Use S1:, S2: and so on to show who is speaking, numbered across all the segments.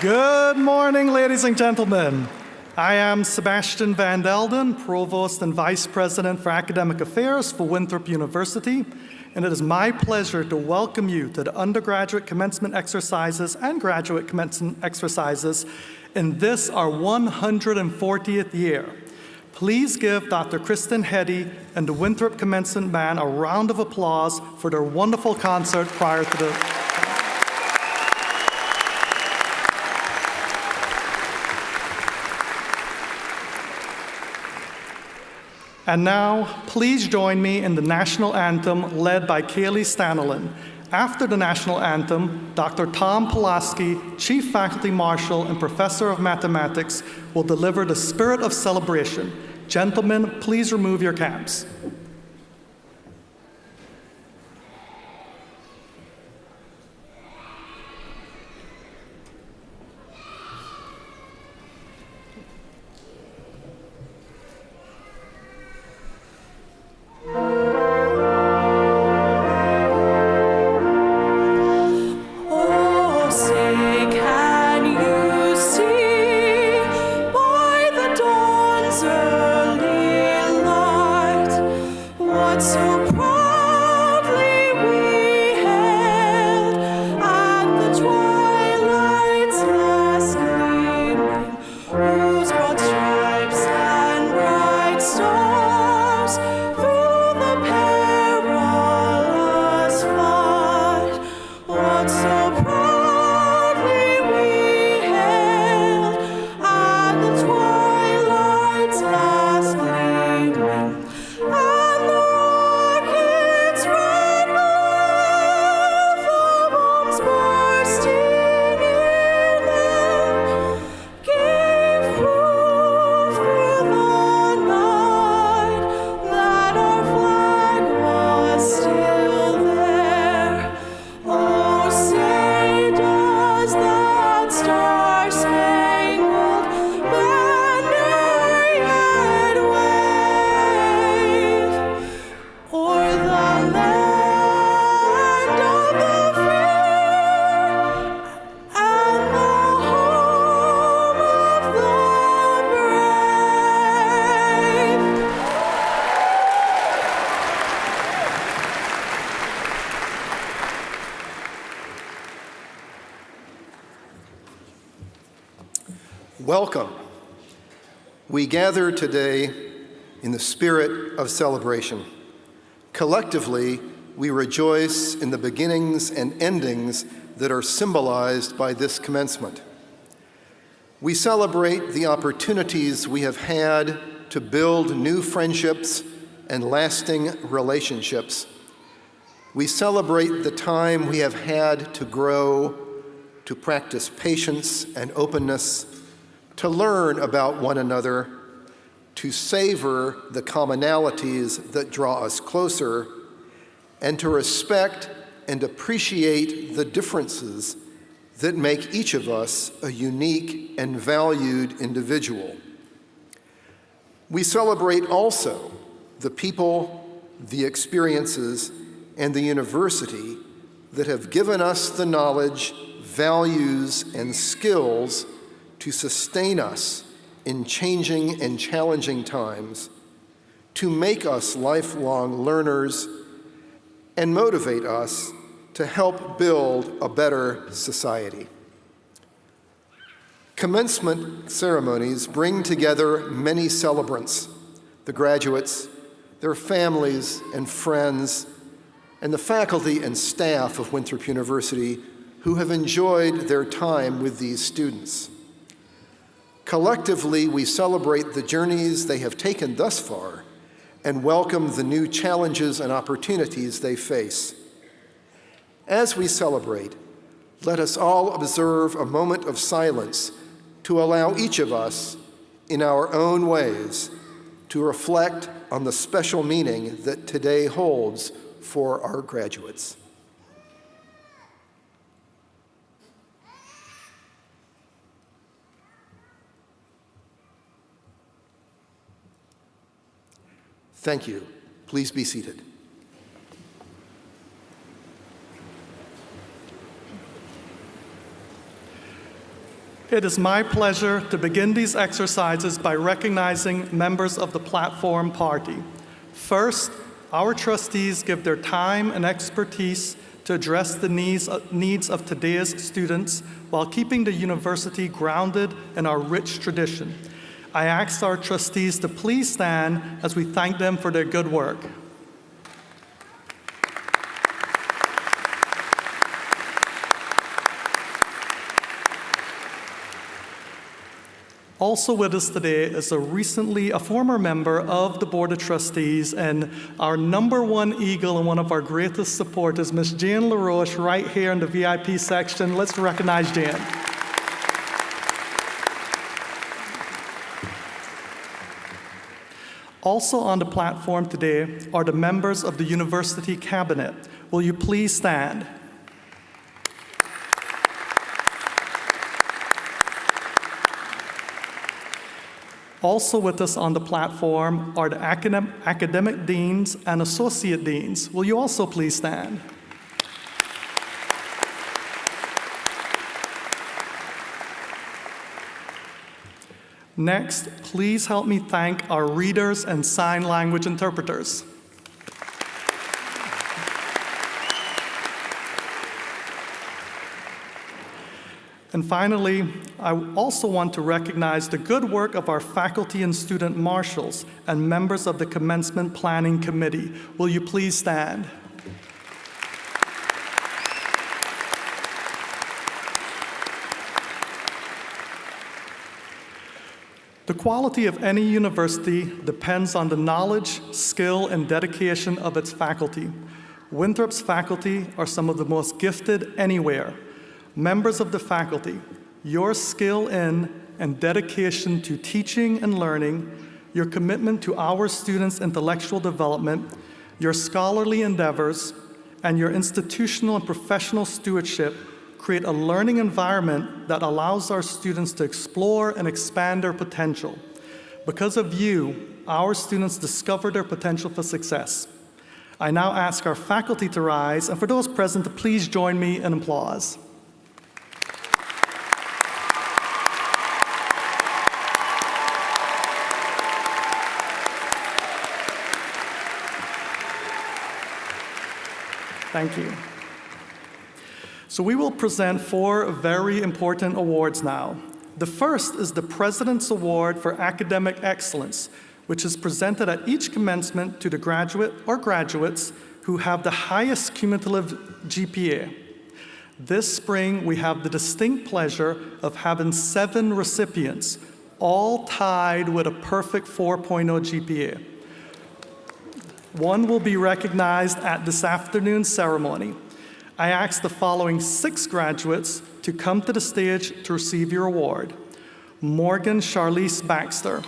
S1: Good morning, ladies and gentlemen. I am Sebastian Van Delden, Provost and Vice President for Academic Affairs for Winthrop University, and it is my pleasure to welcome you to the undergraduate commencement exercises and graduate commencement exercises in this, our 140th year. Please give Dr. Kristen Heddy and the Winthrop Commencement Band a round of applause for their wonderful concert prior to the And now, please join me in the national anthem led by Kaylee Stanlin. After the national anthem, Dr. Tom Pulaski, Chief Faculty Marshal and Professor of Mathematics, will deliver the spirit of celebration. Gentlemen, please remove your caps.
S2: Welcome. We gather today in the spirit of celebration. Collectively, we rejoice in the beginnings and endings that are symbolized by this commencement. We celebrate the opportunities we have had to build new friendships and lasting relationships. We celebrate the time we have had to grow, to practice patience and openness, to learn about one another, to savor the commonalities that draw us closer, and to respect and appreciate the differences that make each of us a unique and valued individual. We celebrate also the people, the experiences, and the university that have given us the knowledge, values, and skills to sustain us in changing and challenging times, to make us lifelong learners and motivate us to help build a better society. Commencement ceremonies bring together many celebrants, the graduates, their families and friends, and the faculty and staff of Winthrop University who have enjoyed their time with these students. Collectively, we celebrate the journeys they have taken thus far and welcome the new challenges and opportunities they face. As we celebrate, let us all observe a moment of silence to allow each of us, in our own ways, to reflect on the special meaning that today holds for our graduates. Thank you. Please be seated.
S1: It is my pleasure to begin these exercises by recognizing members of the platform party. First, our trustees give their time and expertise to address the needs of today's students while keeping the university grounded in our rich tradition. I ask our trustees to please stand as we thank them for their good work. Also with us today is a former member of the Board of Trustees and our #1 eagle and one of our greatest supporters, Ms. Jane LaRoche, right here in the VIP section. Let's recognize Jane. Also on the platform today are the members of the University Cabinet. Will you please stand? Also with us on the platform are the academic deans and associate deans. Will you also please stand? Next, please help me thank our readers and sign language interpreters. And finally, I also want to recognize the good work of our faculty and student marshals and members of the Commencement Planning Committee. Will you please stand? The quality of any university depends on the knowledge, skill, and dedication of its faculty. Winthrop's faculty are some of the most gifted anywhere. Members of the faculty, your skill in and dedication to teaching and learning, your commitment to our students' intellectual development, your scholarly endeavors, and your institutional and professional stewardship create a learning environment that allows our students to explore and expand their potential. Because of you, our students discover their potential for success. I now ask our faculty to rise, and for those present to please join me in applause. Thank you. So we will present 4 very important awards now. The first is the President's Award for Academic Excellence, which is presented at each commencement to the graduate or graduates who have the highest cumulative GPA. This spring, we have the distinct pleasure of having 7 recipients, all tied with a perfect 4.0 GPA. One will be recognized at this afternoon's ceremony. I ask the following 6 graduates to come to the stage to receive your award. Morgan Charlize Baxter.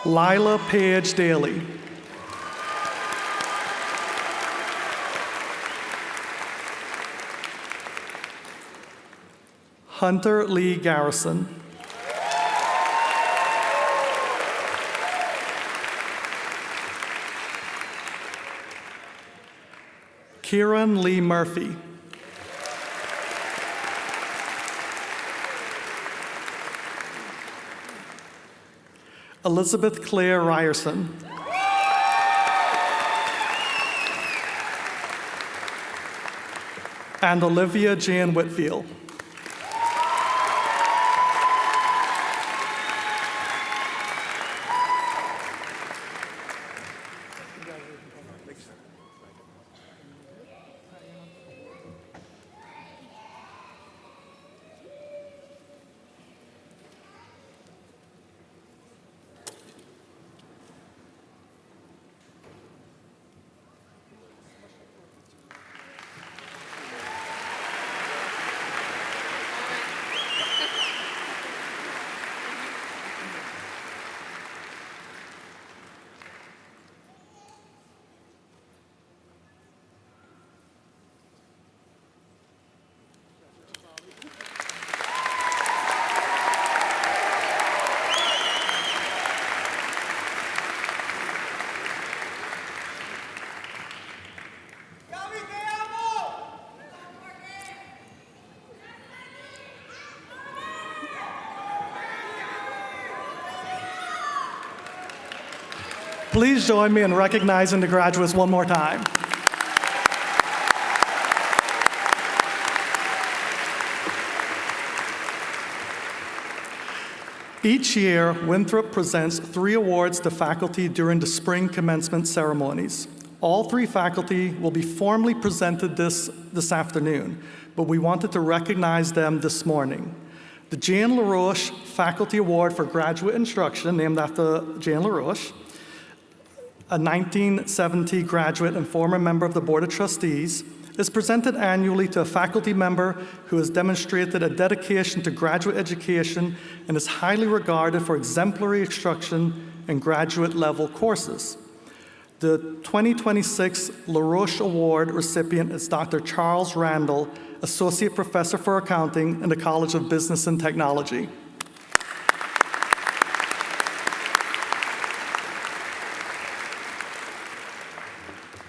S1: Lila Paige Daly. Hunter Lee Garrison. Kieran Lee Murphy. Elizabeth Claire Ryerson. And Olivia Jane Whitfield. Please join me in recognizing the graduates one more time. Each year, Winthrop presents 3 awards to faculty during the spring commencement ceremonies. All 3 faculty will be formally presented this afternoon, but we wanted to recognize them this morning. The Jane LaRoche Faculty Award for Graduate Instruction, named after Jane LaRoche, a 1970 graduate and former member of the Board of Trustees, is presented annually to a faculty member who has demonstrated a dedication to graduate education and is highly regarded for exemplary instruction in graduate-level courses. The 2026 LaRoche Award recipient is Dr. Charles Randall, Associate Professor for Accounting in the College of Business and Technology.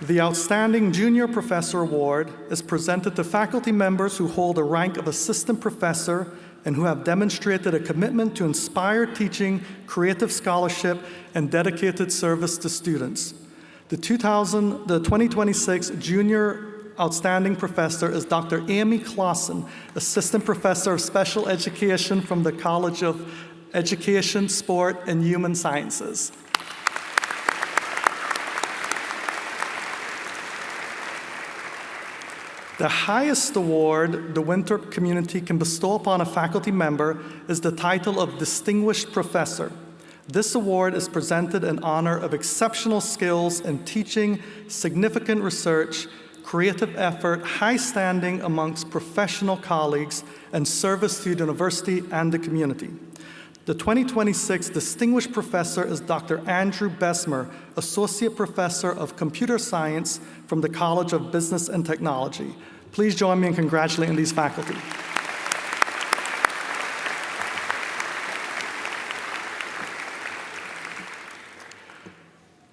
S1: The Outstanding Junior Professor Award is presented to faculty members who hold the rank of assistant professor and who have demonstrated a commitment to inspired teaching, creative scholarship, and dedicated service to students. The 2026 Junior Outstanding Professor is Dr. Amy Clausen, Assistant Professor of Special Education from the College of Education, Sport, and Human Sciences. The highest award the Winthrop community can bestow upon a faculty member is the title of Distinguished Professor. This award is presented in honor of exceptional skills in teaching, significant research, creative effort, high standing amongst professional colleagues, and service to the university and the community. The 2026 Distinguished Professor is Dr. Andrew Besmer, Associate Professor of Computer Science from the College of Business and Technology. Please join me in congratulating these faculty.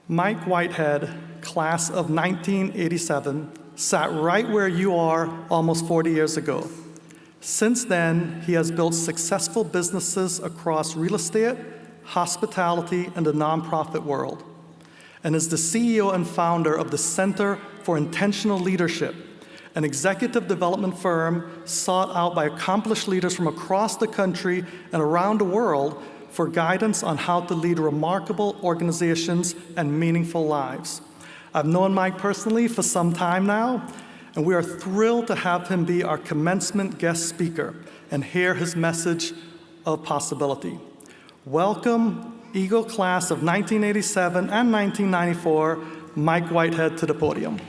S1: Mike Whitehead, class of 1987, sat right where you are almost 40 years ago. Since then, he has built successful businesses across real estate, hospitality, and the nonprofit world, and is the CEO and founder of the Center for Intentional Leadership, an executive development firm sought out by accomplished leaders from across the country and around the world for guidance on how to lead remarkable organizations and meaningful lives. I've known Mike personally for some time now, and we are thrilled to have him be our commencement guest speaker and hear his message of possibility. Welcome, Eagle class of 1987 and 1994, Mike Whitehead to the podium.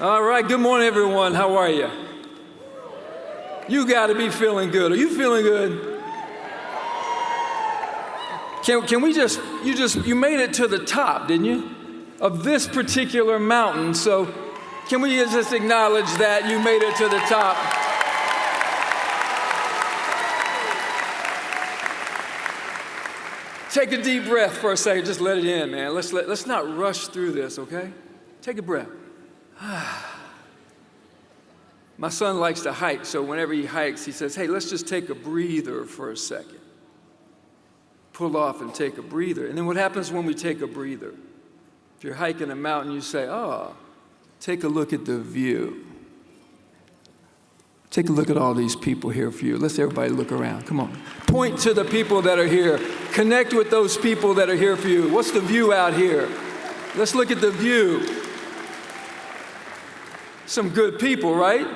S3: All right, good morning, everyone. How are you? You got to be feeling good. Are you feeling good? Can we you made it to the top, didn't you? Of this particular mountain. So can we just acknowledge that you made it to the top? Take a deep breath for a second. Just let it in, man. Let's not rush through this, okay? Take a breath. My son likes to hike, so whenever he hikes, he says, hey, let's just take a breather for a second. Pull off and take a breather. And then what happens when we take a breather? If you're hiking a mountain, you say, oh, take a look at the view. Take a look at all these people here for you. Let's everybody look around. Come on. Point to the people that are here. Connect with those people that are here for you. What's the view out here? Let's look at the view. Some good people, right?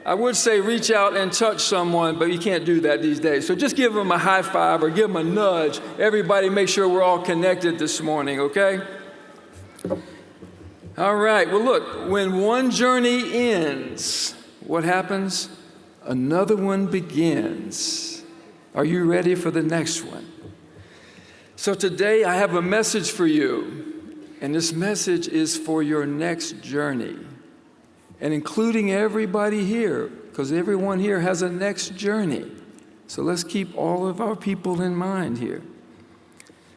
S3: I would say reach out and touch someone, but you can't do that these days. So just give them a high five or give them a nudge. Everybody make sure we're all connected this morning, okay? All right, well look, when one journey ends, what happens? Another one begins. Are you ready for the next one? So today I have a message for you, and this message is for your next journey, and including everybody here, because everyone here has a next journey. So let's keep all of our people in mind here.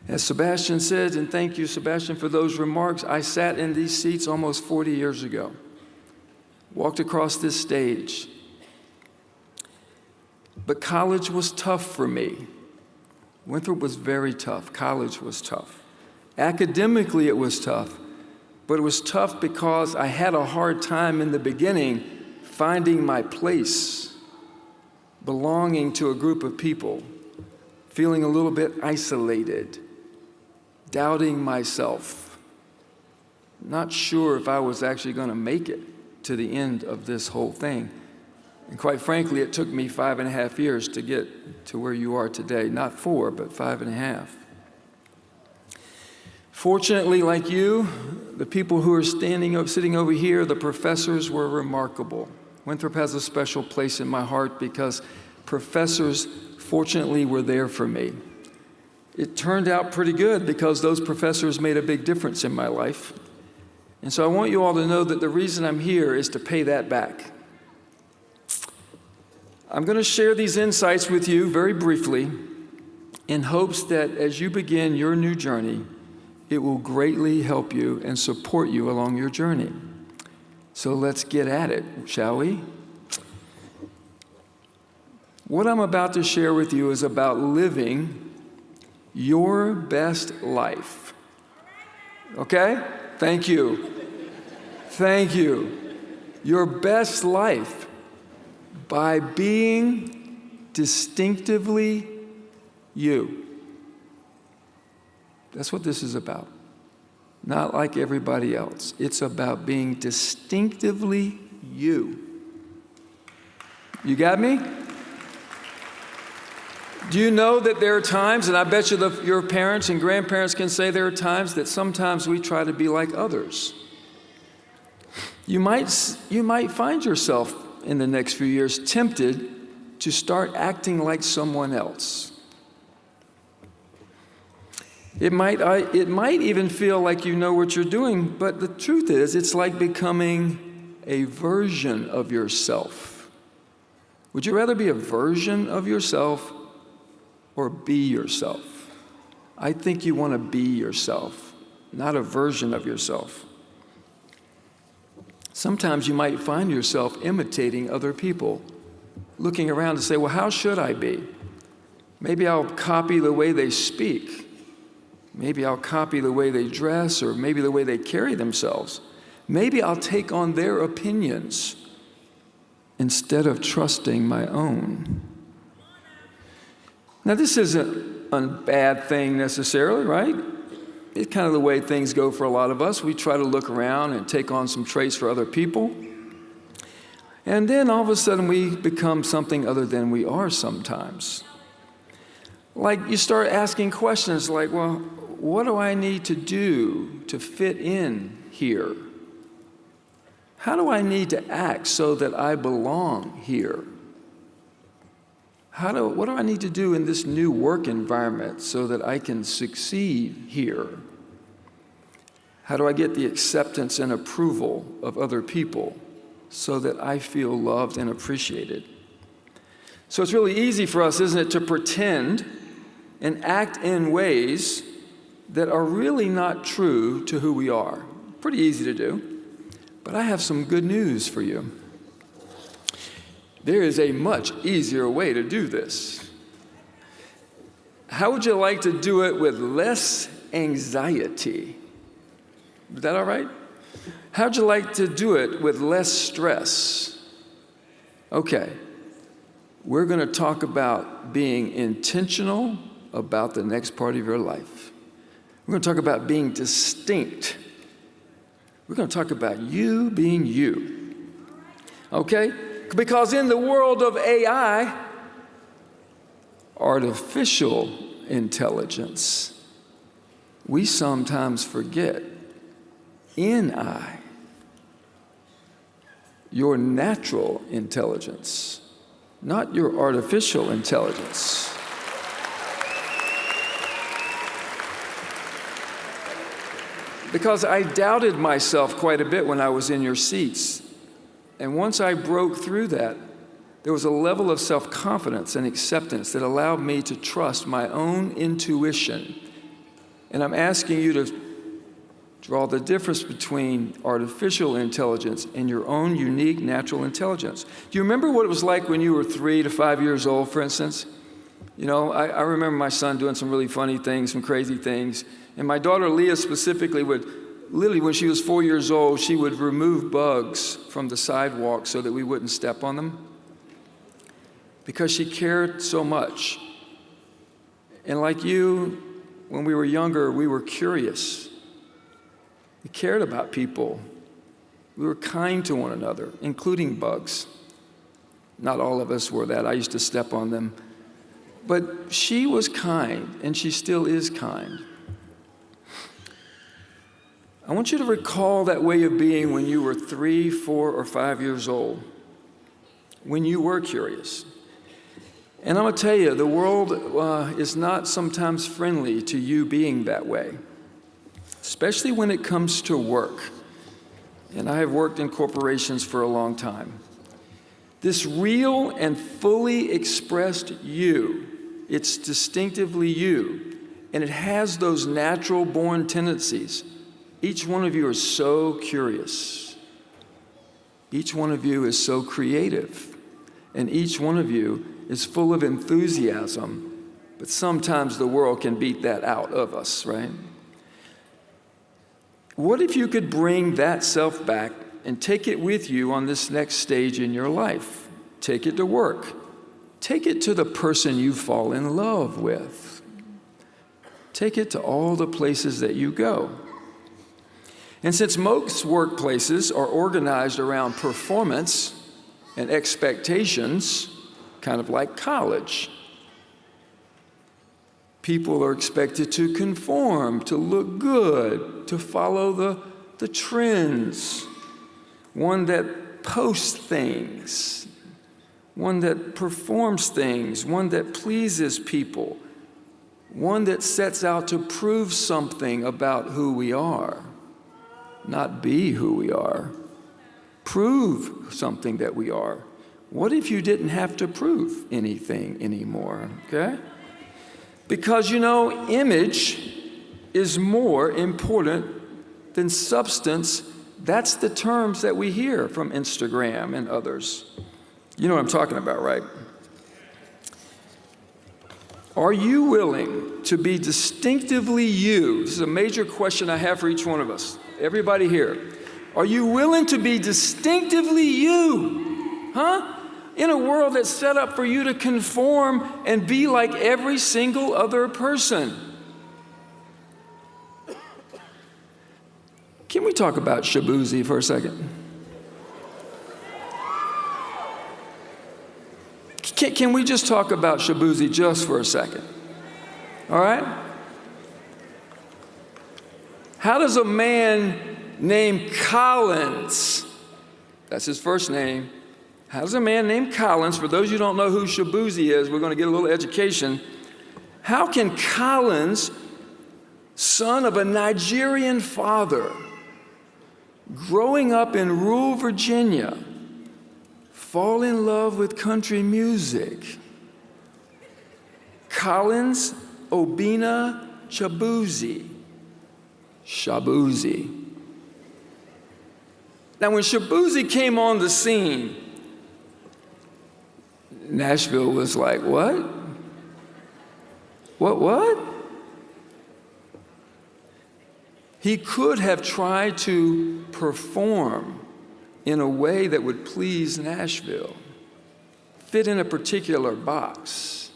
S3: As Sebastian said, and thank you, Sebastian, for those remarks, I sat in these seats almost 40 years ago. Walked across this stage. But college was tough for me. Winthrop was very tough. College was tough. Academically, it was tough. But it was tough because I had a hard time in the beginning finding my place, belonging to a group of people, feeling a little bit isolated, doubting myself, not sure if I was actually going to make it to the end of this whole thing. And quite frankly, it took me 5.5 years to get to where you are today. Not 4, but 5.5. Fortunately, like you, the people who are sitting over here, the professors were remarkable. Winthrop has a special place in my heart because professors, fortunately, were there for me. It turned out pretty good because those professors made a big difference in my life. And so I want you all to know that the reason I'm here is to pay that back. I'm going to share these insights with you very briefly in hopes that as you begin your new journey, it will greatly help you and support you along your journey. So let's get at it, shall we? What I'm about to share with you is about living your best life. Okay? Thank you. Thank you. Your best life by being distinctively you. That's what this is about. Not like everybody else. It's about being distinctively you. You got me? Do you know that there are times, and I bet you your parents and grandparents can say there are times that sometimes we try to be like others. You might find yourself in the next few years tempted to start acting like someone else. It might even feel like you know what you're doing, but the truth is, it's like becoming a version of yourself. Would you rather be a version of yourself or be yourself? I think you want to be yourself, not a version of yourself. Sometimes you might find yourself imitating other people, looking around to say, well, how should I be? Maybe I'll copy the way they speak. Maybe I'll copy the way they dress, or maybe the way they carry themselves. Maybe I'll take on their opinions instead of trusting my own. Now, this isn't a bad thing necessarily, right? It's kind of the way things go for a lot of us. We try to look around and take on some traits for other people. And then all of a sudden we become something other than we are sometimes. Like you start asking questions like, well, what do I need to do to fit in here? How do I need to act so that I belong here? What do I need to do in this new work environment so that I can succeed here? How do I get the acceptance and approval of other people so that I feel loved and appreciated? So it's really easy for us, isn't it, to pretend and act in ways that are really not true to who we are. Pretty easy to do. But I have some good news for you. There is a much easier way to do this. How would you like to do it with less anxiety? Is that all right? How'd you like to do it with less stress? Okay. We're going to talk about being intentional about the next part of your life. We're going to talk about being distinct. We're going to talk about you being you. Okay? Because in the world of AI, artificial intelligence, we sometimes forget NI, your natural intelligence, not your artificial intelligence. Because I doubted myself quite a bit when I was in your seats. And once I broke through that, there was a level of self-confidence and acceptance that allowed me to trust my own intuition. And I'm asking you to draw the difference between artificial intelligence and your own unique natural intelligence. Do you remember what it was like when you were 3 to 5 years old, for instance? You know, I remember my son doing some really funny things, some crazy things. And my daughter Leah specifically would, literally when she was 4 years old, she would remove bugs from the sidewalk so that we wouldn't step on them. Because she cared so much. And like you, when we were younger, we were curious. We cared about people. We were kind to one another, including bugs. Not all of us were that. I used to step on them. But she was kind, and she still is kind. I want you to recall that way of being when you were 3, 4, or 5 years old, when you were curious. And I'm going to tell you, the world is not sometimes friendly to you being that way, especially when it comes to work. And I have worked in corporations for a long time. This real and fully expressed you, it's distinctively you, and it has those natural born tendencies. Each one of you is so curious. Each one of you is so creative. And each one of you is full of enthusiasm. But sometimes the world can beat that out of us, right? What if you could bring that self back and take it with you on this next stage in your life? Take it to work. Take it to the person you fall in love with. Take it to all the places that you go. And since most workplaces are organized around performance and expectations, kind of like college, people are expected to conform, to look good, to follow the trends. One that posts things, one that performs things, one that pleases people, one that sets out to prove something about who we are. Not be who we are. Prove something that we are. What if you didn't have to prove anything anymore, okay? Because, you know, image is more important than substance. That's the terms that we hear from Instagram and others. You know what I'm talking about, right? Are you willing to be distinctively you? This is a major question I have for each one of us. Everybody here. Are you willing to be distinctively you? Huh? In a world that's set up for you to conform and be like every single other person. Can we talk about Shabuzi for a second? Can we just talk about Shabuzi just for a second? All right? How does a man named Collins, that's his first name, how does a man named Collins, for those of you who don't know who Shabuzi is, we're going to get a little education. How can Collins, son of a Nigerian father, growing up in rural Virginia, fall in love with country music? Collins Obina Shabuzi. Shabuzi. Now, when Shabuzi came on the scene, Nashville was like, what? What? He could have tried to perform in a way that would please Nashville, fit in a particular box.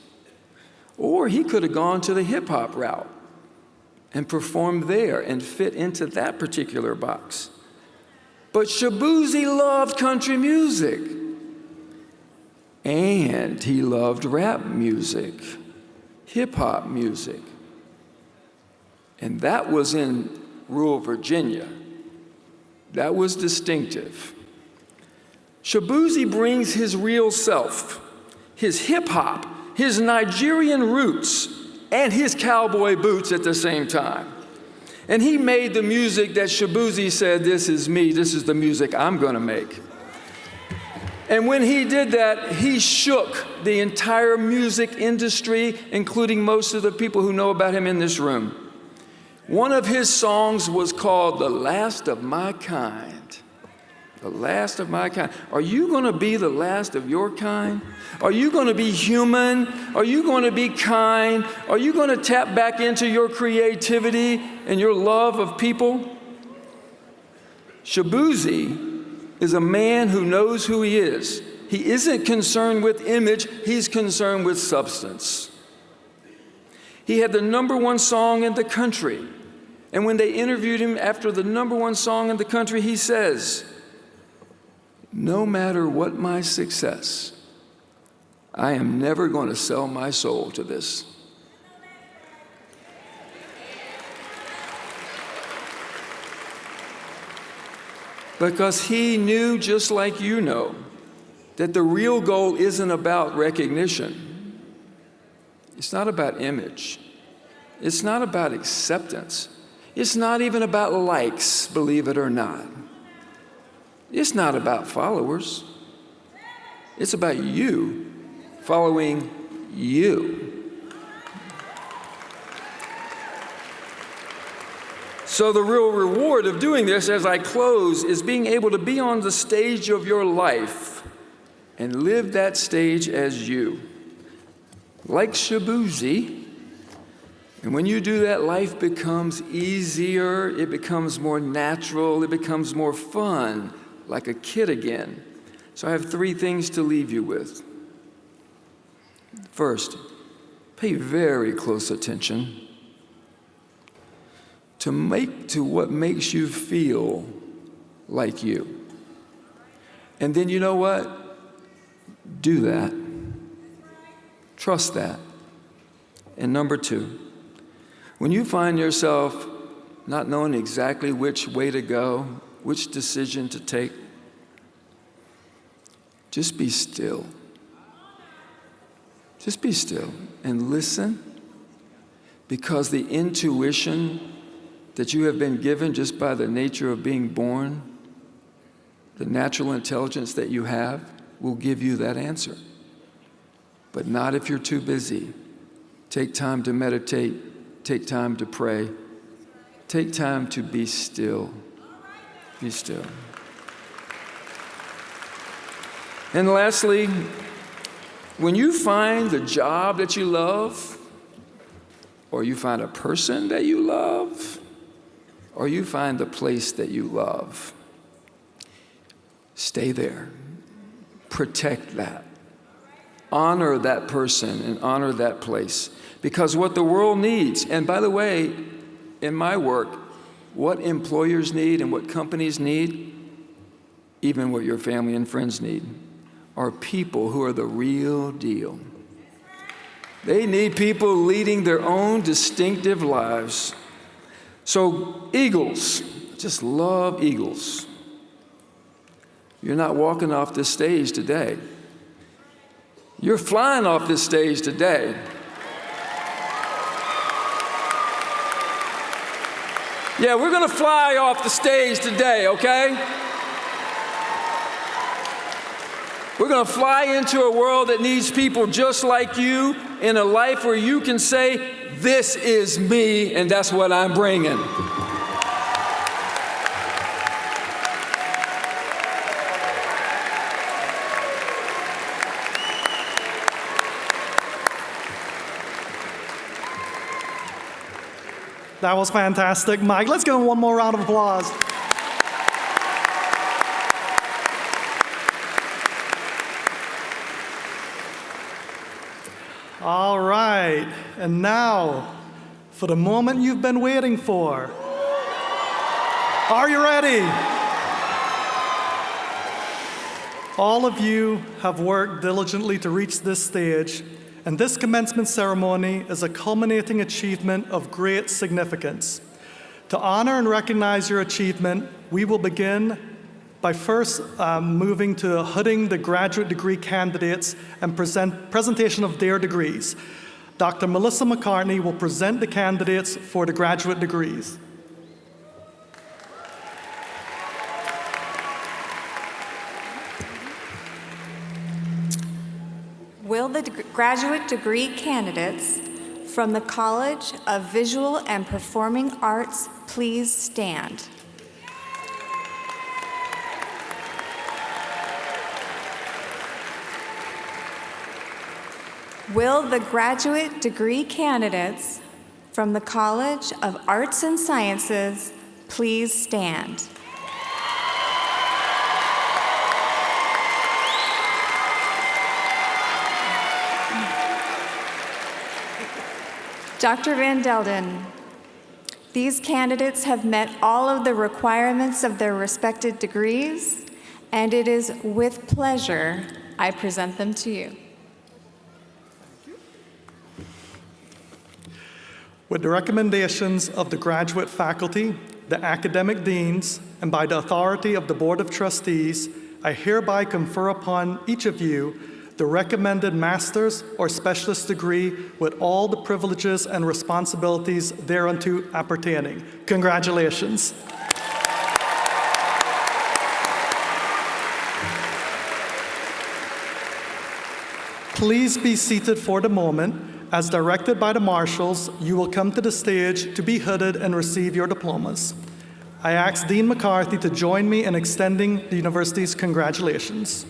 S3: Or he could have gone to the hip-hop route and performed there and fit into that particular box. But Shabuzi loved country music, and he loved rap music, hip-hop music. And that was in rural Virginia. That was distinctive. Shabuzi brings his real self, his hip-hop, his Nigerian roots, and his cowboy boots at the same time. And he made the music that Shabuzi said, this is me, this is the music I'm gonna make. And when he did that, he shook the entire music industry, including most of the people who know about him in this room. One of his songs was called The Last of My Kind. The last of my kind. Are you going to be the last of your kind? Are you going to be human? Are you going to be kind? Are you going to tap back into your creativity and your love of people? Shabuzi is a man who knows who he is. He isn't concerned with image, he's concerned with substance. He had the #1 song in the country. And when they interviewed him after the #1 song in the country, he says, no matter what my success, I am never going to sell my soul to this. Because he knew, just like you know, that the real goal isn't about recognition. It's not about image. It's not about acceptance. It's not even about likes, believe it or not. It's not about followers. It's about you following you. So the real reward of doing this, as I close, is being able to be on the stage of your life and live that stage as you. Like Shabuzi. And when you do that, life becomes easier, it becomes more natural, it becomes more fun, like a kid again. So I have 3 things to leave you with. First, pay very close attention to what makes you feel like you. And then you know what? Do that. Trust that. And number 2, when you find yourself not knowing exactly which way to go, which decision to take, just be still. Just be still and listen, because the intuition that you have been given just by the nature of being born, the natural intelligence that you have, will give you that answer. But not if you're too busy. Take time to meditate. Take time to pray. Take time to be still. Be still. And lastly, when you find the job that you love, or you find a person that you love, or you find the place that you love, stay there. Protect that. Honor that person and honor that place. Because what the world needs, and by the way, in my work, what employers need and what companies need, even what your family and friends need, are people who are the real deal. They need people leading their own distinctive lives. So Eagles, just love Eagles. You're not walking off this stage today. You're flying off this stage today. Yeah, we're gonna fly off the stage today, okay? We're gonna fly into a world that needs people just like you, in a life where you can say, this is me, and that's what I'm bringing.
S1: That was fantastic, Mike. Let's give him one more round of applause. All right, and now for the moment you've been waiting for. Are you ready? All of you have worked diligently to reach this stage, and this commencement ceremony is a culminating achievement of great significance. To honor and recognize your achievement, we will begin by first moving to hooding the graduate degree candidates and presentation of their degrees. Dr. Melissa McCartney will present the candidates for the graduate degrees.
S4: Will the graduate degree candidates from the College of Visual and Performing Arts please stand? Will the graduate degree candidates from the College of Arts and Sciences please stand? Dr. Van Delden, these candidates have met all of the requirements of their respected degrees, and it is with pleasure I present them to you.
S1: With the recommendations of the graduate faculty, the academic deans, and by the authority of the Board of Trustees, I hereby confer upon each of you the recommended master's or specialist degree with all the privileges and responsibilities thereunto appertaining. Congratulations. Please be seated for the moment. As directed by the marshals, you will come to the stage to be hooded and receive your diplomas. I ask Dean McCarthy to join me in extending the university's congratulations.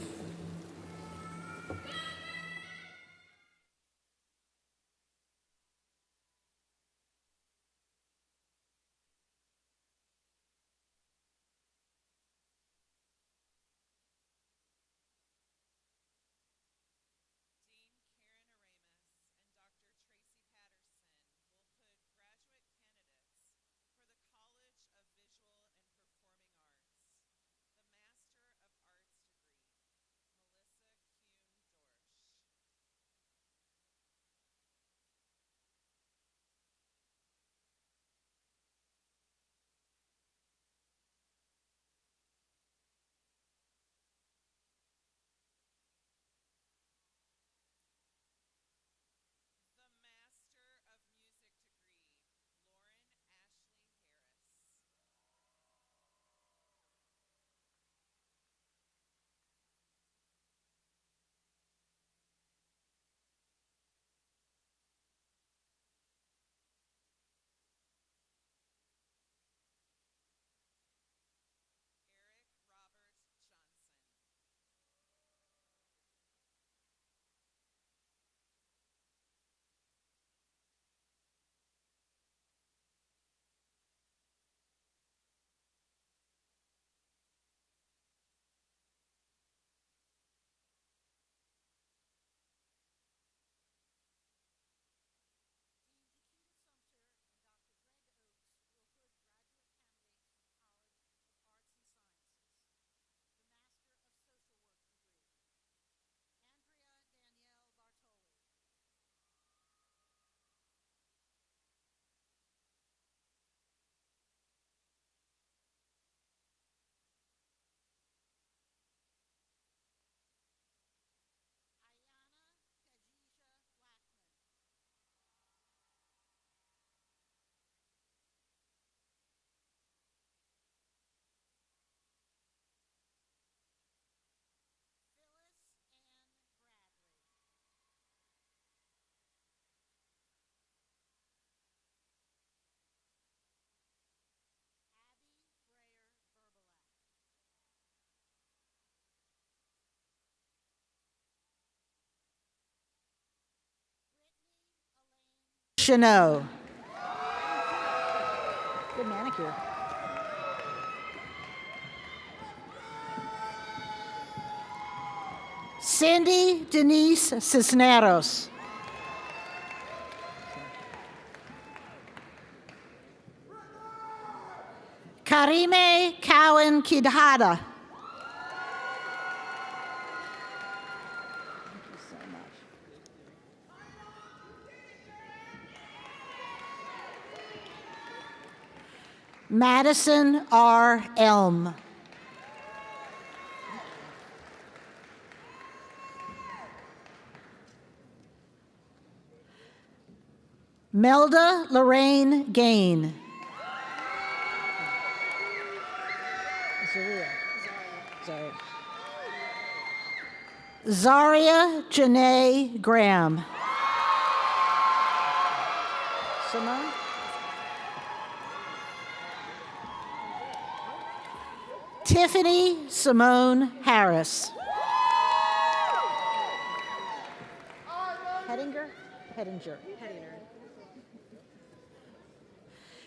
S5: Chanot. Good manicure. Cindy Denise Cisneros. Karime Cowan Kidhada. Madison R. Elm. Melda Lorraine Gain. Zaria Janae Graham. Simone? Tiffany Simone Harris. Hedinger? Hedinger.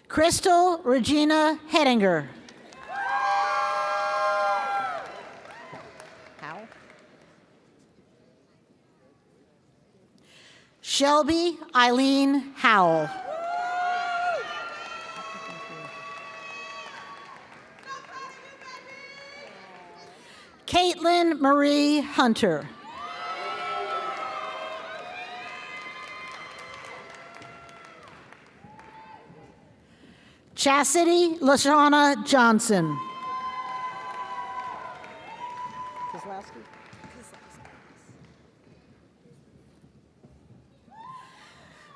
S5: Crystal Regina Hedinger. How? Shelby Eileen Howell. Caitlin Marie Hunter. Chastity LaShawna Johnson.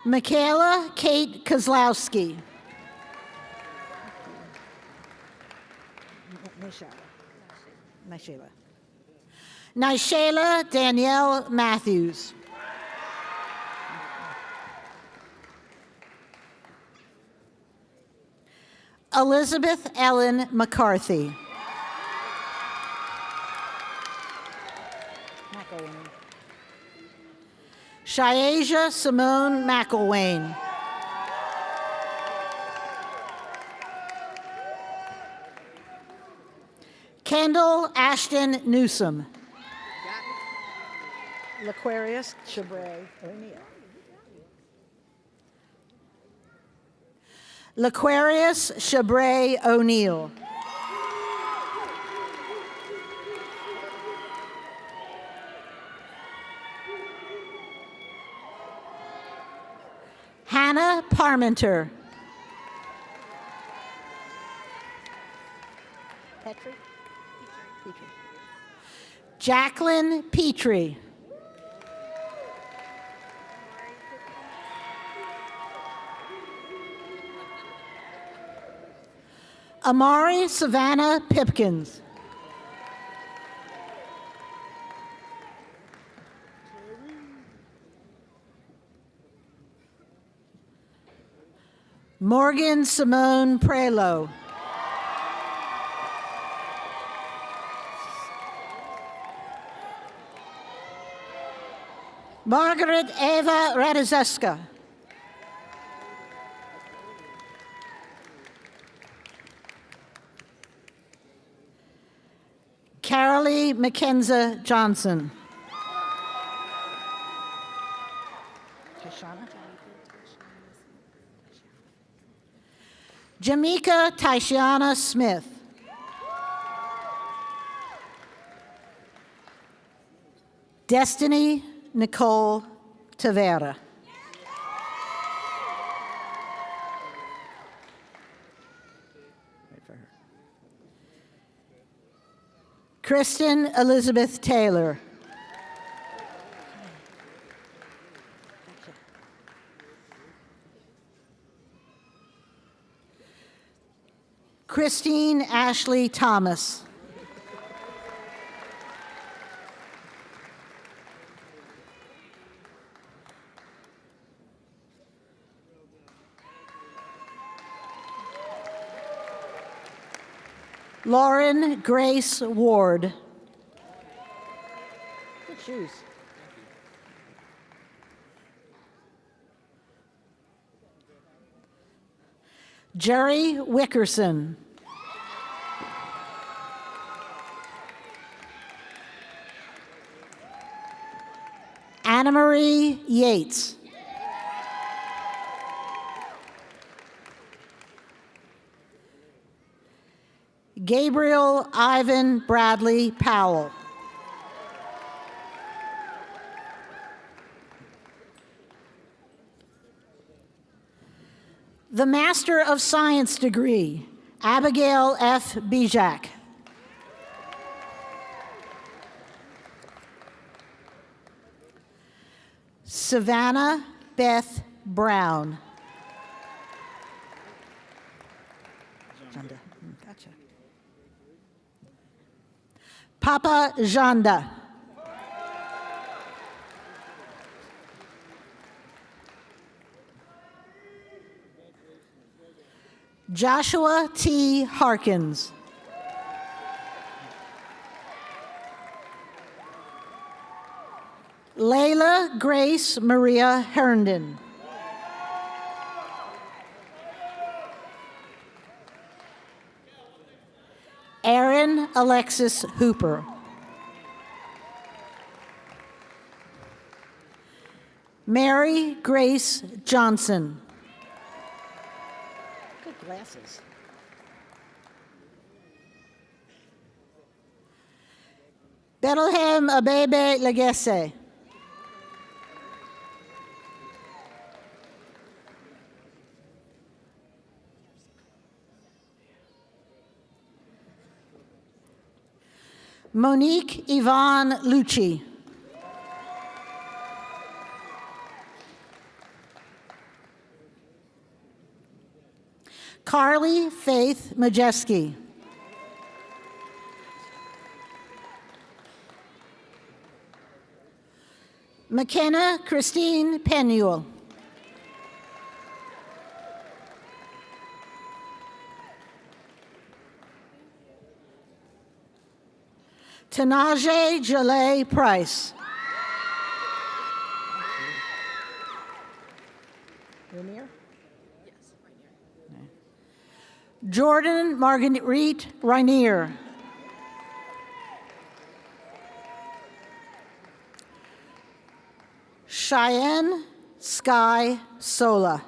S5: Michaela Kate Kozlowski. Nishayla Danielle Matthews. Elizabeth Ellen McCarthy. Shayasia Simone McElwain. Kendall Ashton Newsom. L'Aquarius Chabray O'Neill. L'Aquarius Chabray O'Neill. Hannah Parmenter. Petrie? Petrie. Jacqueline Petrie. Amari Savannah Pipkins. Morgan Simone Prelo. Margaret Eva Radziska. Carolee Mackenzie Johnson. Jamaica Tishiana Smith. Destiny Nicole Tavera. Kristen Elizabeth Taylor. Christine Ashley Thomas. Lauren Grace Ward. Good shoes. Jerry Wickerson. Anna Marie Yates. Gabriel Ivan Bradley Powell. The Master of Science degree, Abigail F. Bijak. Savannah Beth Brown. Gotcha. Papa Janda. Joshua T. Harkins. Layla Grace Maria Herndon. Aaron Alexis Hooper. Mary Grace Johnson. Good glasses. Bethlehem Abebe Legesse. Monique Yvonne Lucci. Carly Faith Majeski. McKenna Christine Penuel. Tanaje Jalay Price. Rainier? Yes, Rainier. Jordan Marguerite Rainier. Cheyenne Sky Sola.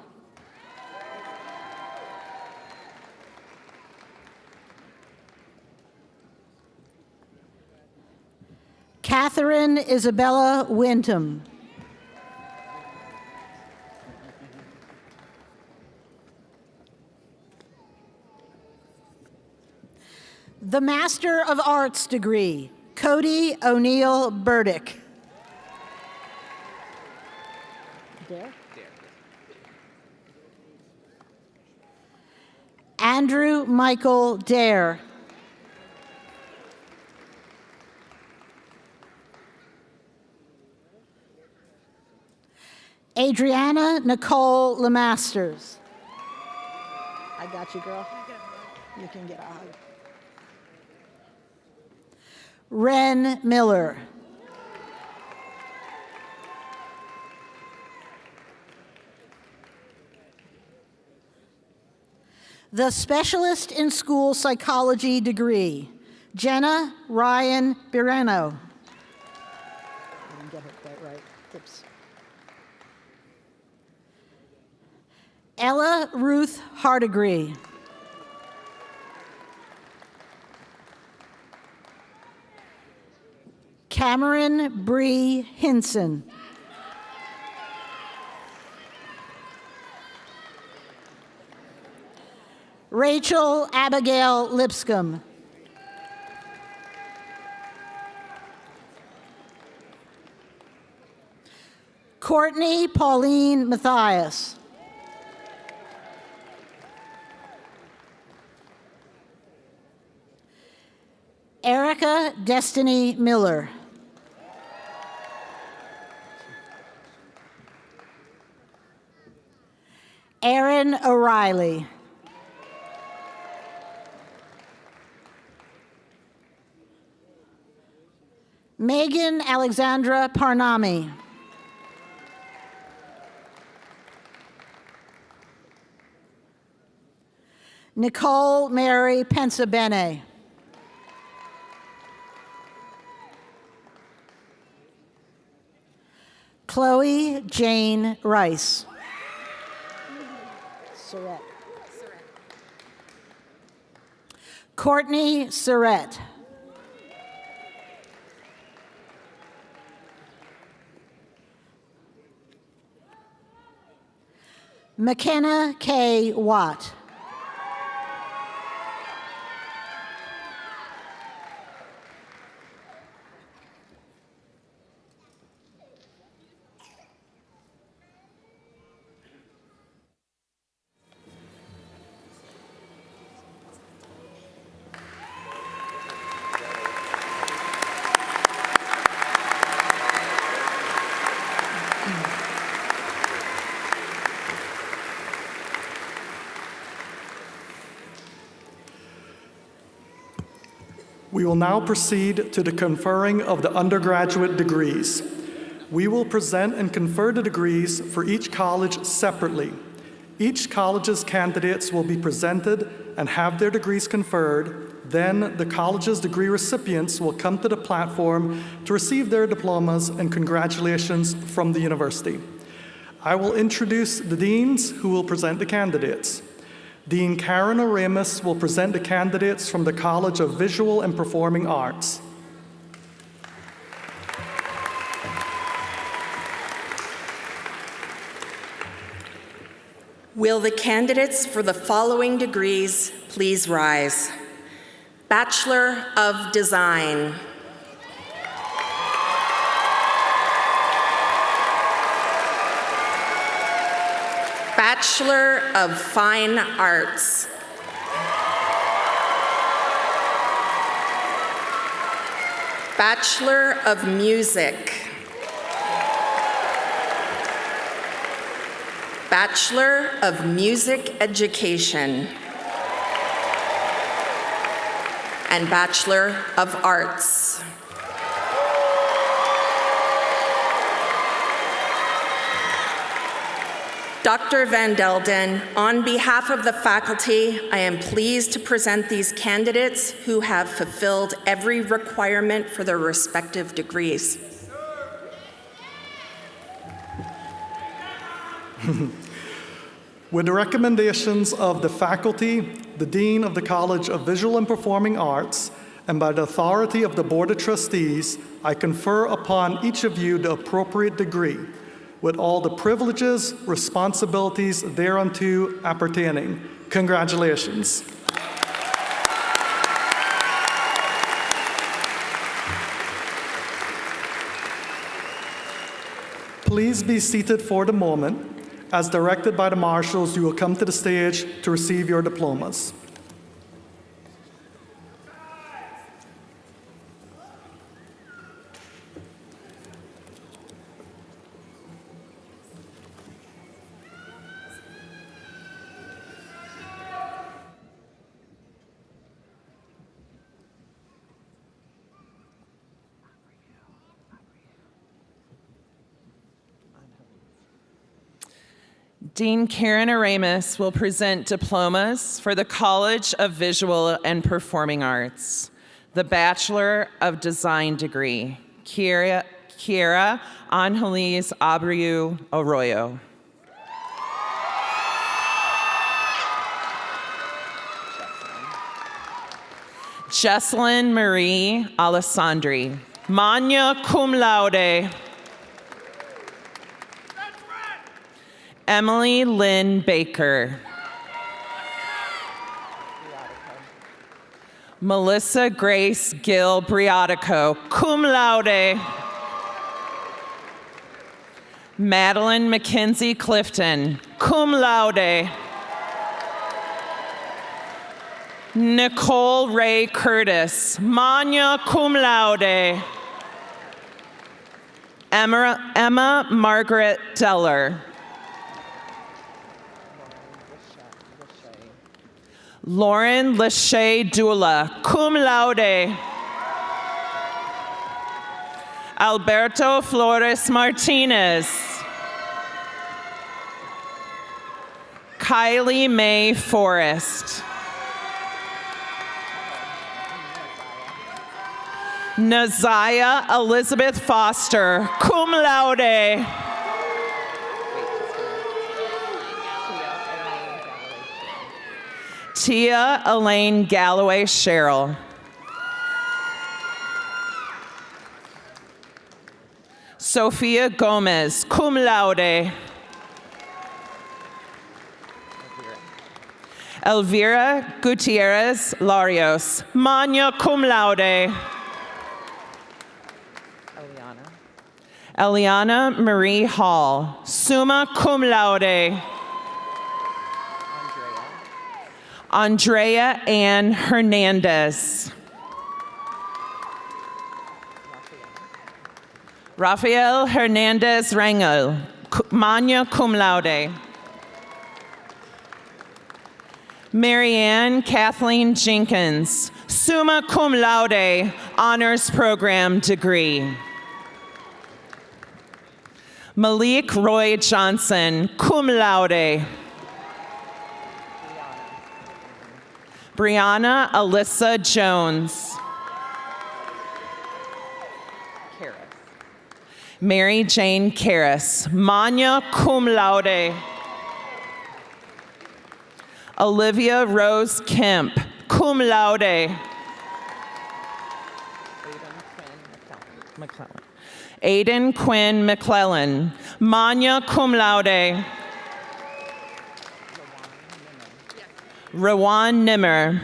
S5: Catherine Isabella Wintham. The Master of Arts degree, Cody O'Neill Burdick. Dare? Andrew Michael Dare. Adriana Nicole Lemasters. I got you, girl. You can get a hug. Ren Miller. The Specialist in School Psychology degree, Jenna Ryan Bireno. I didn't get it quite right. Oops. Ella Ruth Hardegree. Cameron Bree Hinson. Rachel Abigail Lipscomb. Courtney Pauline Mathias. Erica Destiny Miller. Aaron O'Reilly. Megan Alexandra Parnami. Nicole Mary Pensabene. Chloe Jane Rice. Surratt. Courtney Surratt. McKenna K. Watt.
S1: We will now proceed to the conferring of the undergraduate degrees. We will present and confer the degrees for each college separately. Each college's candidates will be presented and have their degrees conferred. Then the college's degree recipients will come to the platform to receive their diplomas and congratulations from the university. I will introduce the deans who will present the candidates. Dean Karen Aramis will present the candidates from the College of Visual and Performing Arts.
S6: Will the candidates for the following degrees please rise? Bachelor of Design. Bachelor of Fine Arts. Bachelor of Music. Bachelor of Music Education. And Bachelor of Arts. Dr. Van Delden, on behalf of the faculty, I am pleased to present these candidates who have fulfilled every requirement for their respective degrees.
S1: With the recommendations of the faculty, the Dean of the College of Visual and Performing Arts, and by the authority of the Board of Trustees, I confer upon each of you the appropriate degree, with all the privileges, responsibilities thereunto appertaining. Congratulations. Please be seated for the moment. As directed by the marshals, you will come to the stage to receive your diplomas.
S7: Dean Karen Aramis will present diplomas for the College of Visual and Performing Arts, the Bachelor of Design degree, Kiera Angelis Abreu Arroyo. Jesselyn Marie Alessandri, magna cum laude. Emily Lynn Baker. Melissa Grace Gill Briatico, cum laude. Madeline Mackenzie Clifton, cum laude. Nicole Ray Curtis, magna cum laude. Emma Margaret Deller. Lauren Lachey Dula, cum laude. Alberto Flores Martinez. Kylie Mae Forrest. Naziah Elizabeth Foster, cum laude. Tia Elaine Galloway Sherrill. Sophia Gomez, cum laude. Elvira Gutierrez Larios, magna cum laude. Eliana Marie Hall, summa cum laude. Andrea Ann Hernandez. Rafael Hernandez Rangel, magna cum laude. Marianne Kathleen Jenkins, summa cum laude, honors program degree. Malik Roy Johnson, cum laude. Brianna Alyssa Jones. Mary Jane Karras, magna cum laude. Olivia Rose Kemp, cum laude. Aiden Quinn McClellan, magna cum laude. Rawan Nimmer.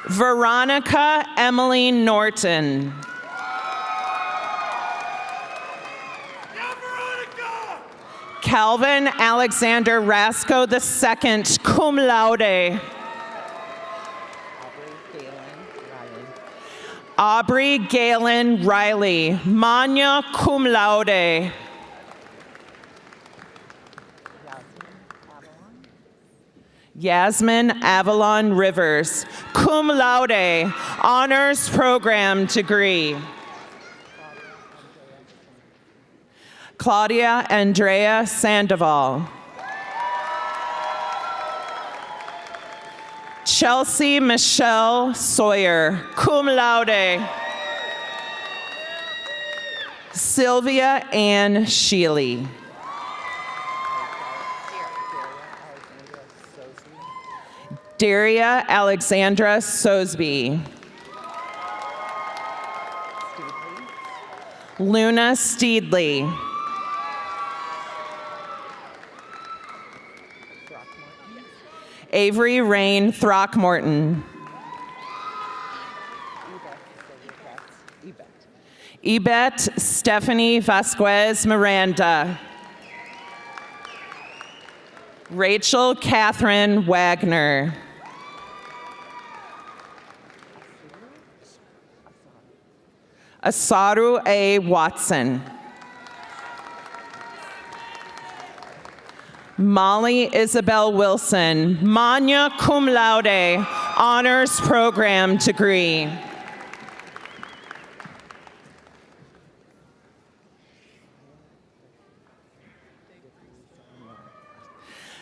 S7: Veronica Emily Norton. Calvin Alexander Rasco II, cum laude. Aubrey Galen Riley, magna cum laude. Yasmin Avalon Rivers, cum laude, honors program degree. Claudia Andrea Sandoval. Chelsea Michelle Sawyer, cum laude. Sylvia Ann Sheely. Daria Alexandra Sosby. Luna Steedley. Avery Rain Throckmorton. Ebet Stephanie Vasquez Miranda. Rachel Catherine Wagner. Asaru A. Watson. Molly Isabel Wilson, magna cum laude, honors program degree.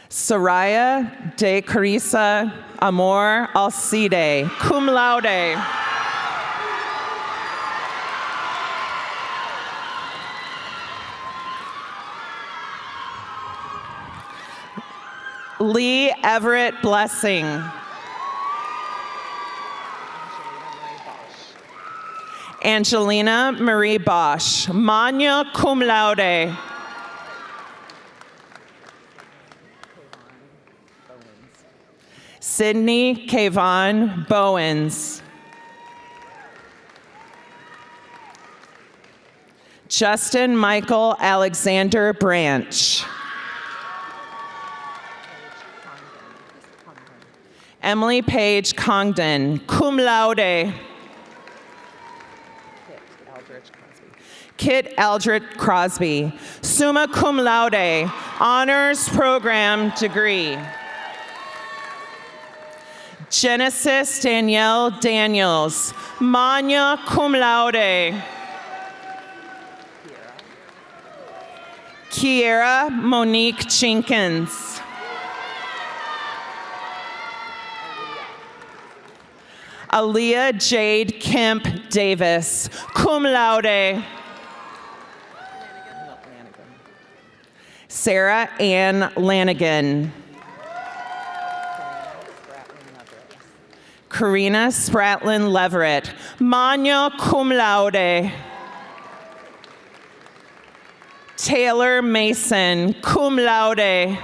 S7: Soraya de Carissa Amor Alcide, cum laude. Lee Everett Blessing. Angelina Marie Bosch, magna cum laude. Sydney Kayvon Bowens. Justin Michael Alexander Branch. Emily Page Congdon, cum laude. Kit Eldridge Crosby, summa cum laude, honors program degree. Genesis Danielle Daniels, magna cum laude. Kiera Monique Jenkins. Aaliyah Jade Kemp Davis, cum laude. Sarah Ann Lanigan. Karina Spratlin Leverett, magna cum laude. Taylor Mason, cum laude.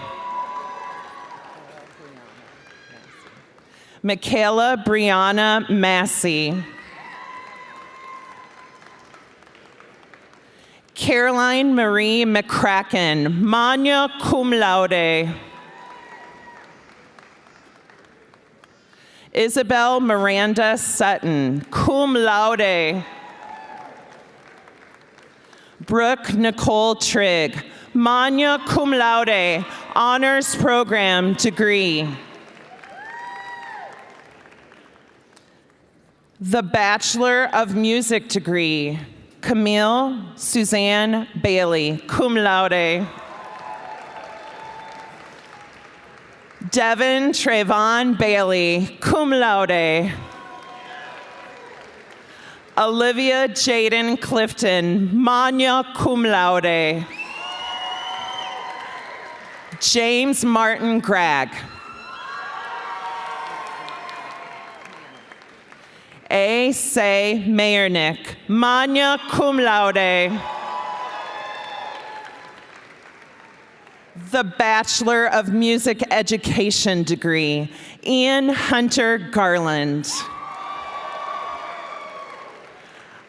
S7: Michaela Brianna Massey. Caroline Marie McCracken, magna cum laude. Isabel Miranda Sutton, cum laude. Brooke Nicole Trigg, magna cum laude, honors program degree. The Bachelor of Music degree, Camille Suzanne Bailey, cum laude. Devin Trayvon Bailey, cum laude. Olivia Jaden Clifton, magna cum laude. James Martin Gregg. A. Say Mayernick, magna cum laude. The Bachelor of Music Education degree, Ian Hunter Garland.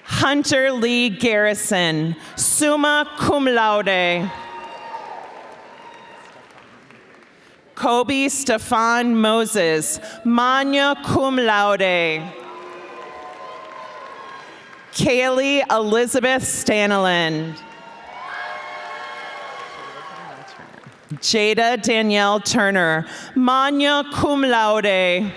S7: Hunter Lee Garrison, summa cum laude. Kobe Stefan Moses, magna cum laude. Kaylee Elizabeth Stanilin. Jada Danielle Turner, magna cum laude.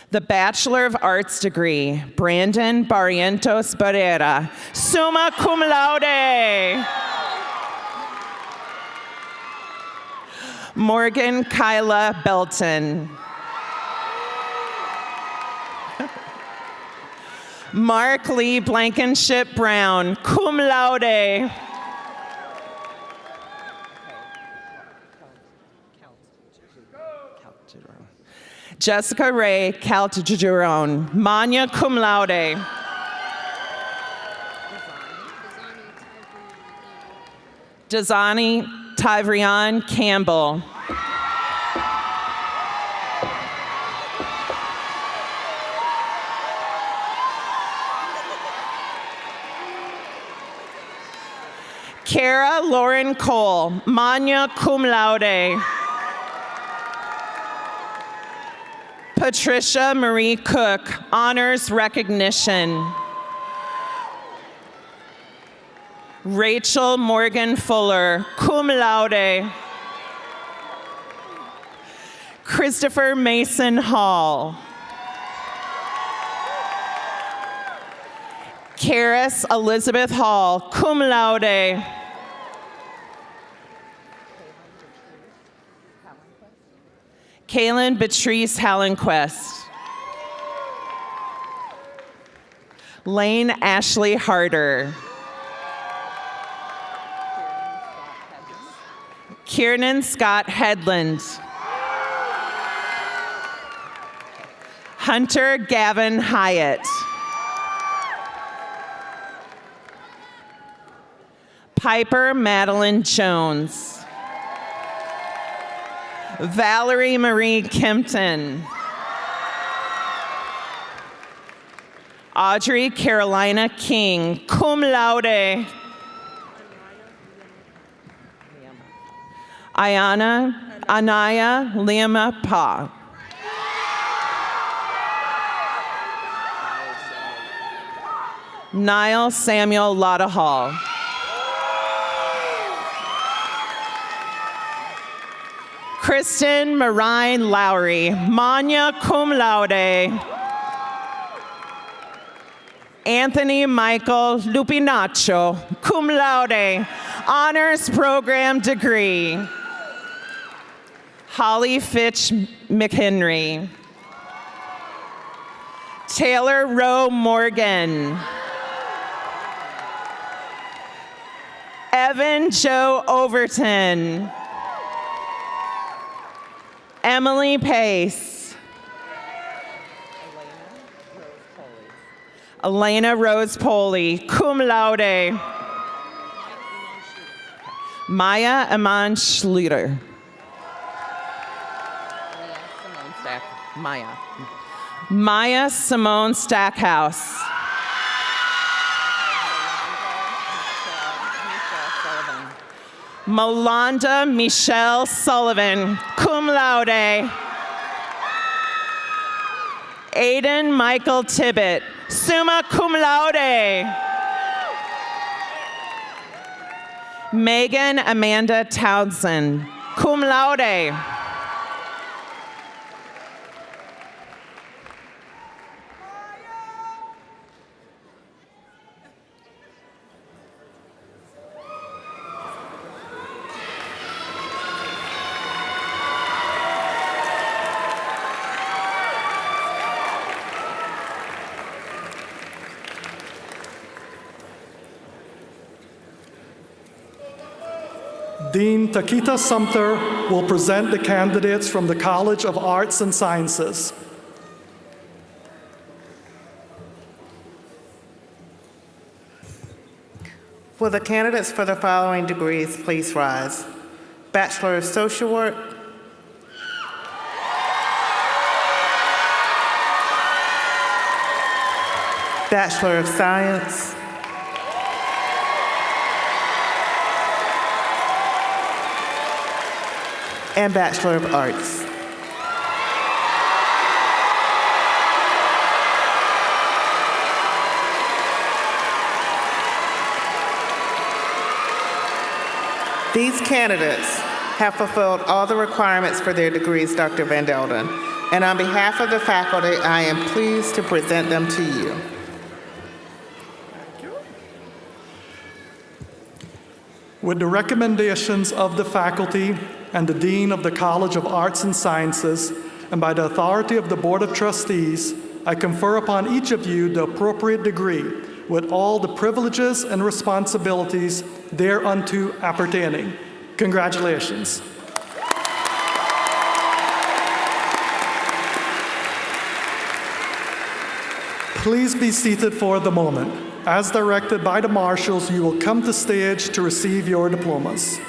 S7: The Bachelor of Arts degree, Brandon Barrientos Barrera, summa cum laude. Morgan Kyla Belton. Mark Lee Blankenship Brown, cum laude. Jessica Ray Caltagirone, magna cum laude. Dazani Tyvrion Campbell. Kara Lauren Cole, magna cum laude. Patricia Marie Cook, honors recognition. Rachel Morgan Fuller, cum laude. Christopher Mason Hall. Karis Elizabeth Hall, cum laude. Kaylin Beatrice Hallenquist. Lane Ashley Harder. Kiernan Scott Headland. Hunter Gavin Hyatt. Piper Madeline Jones. Valerie Marie Kempton. Audrey Carolina King, cum laude. Anaya Lima Pa. Niall Samuel Lotta Hall. Kristen Marine Lowry, magna cum laude. Anthony Michael Lupinaccio, cum laude, honors program degree. Holly Fitch McHenry. Taylor Rowe Morgan. Evan Joe Overton. Emily Pace. Elena Rose Poley, cum laude. Maya Iman Schluter. Maya Simone Stackhouse. Melanda Michelle Sullivan, cum laude. Aiden Michael Tibbett, summa cum laude. Megan Amanda Townsend, cum laude.
S1: Dean Takita Sumter will present the candidates from the College of Arts and Sciences.
S8: Will the candidates for the following degrees please rise? Bachelor of Social Work, Bachelor of Science, and Bachelor of Arts. These candidates have fulfilled all the requirements for their degrees, Dr. Van Delden, and on behalf of the faculty, I am pleased to present them to you.
S1: With the recommendations of the faculty and the Dean of the College of Arts and Sciences, and by the authority of the Board of Trustees, I confer upon each of you the appropriate degree with all the privileges and responsibilities thereunto appertaining. Congratulations. Please be seated for the moment. As directed by the marshals, you will come to stage to receive your diplomas.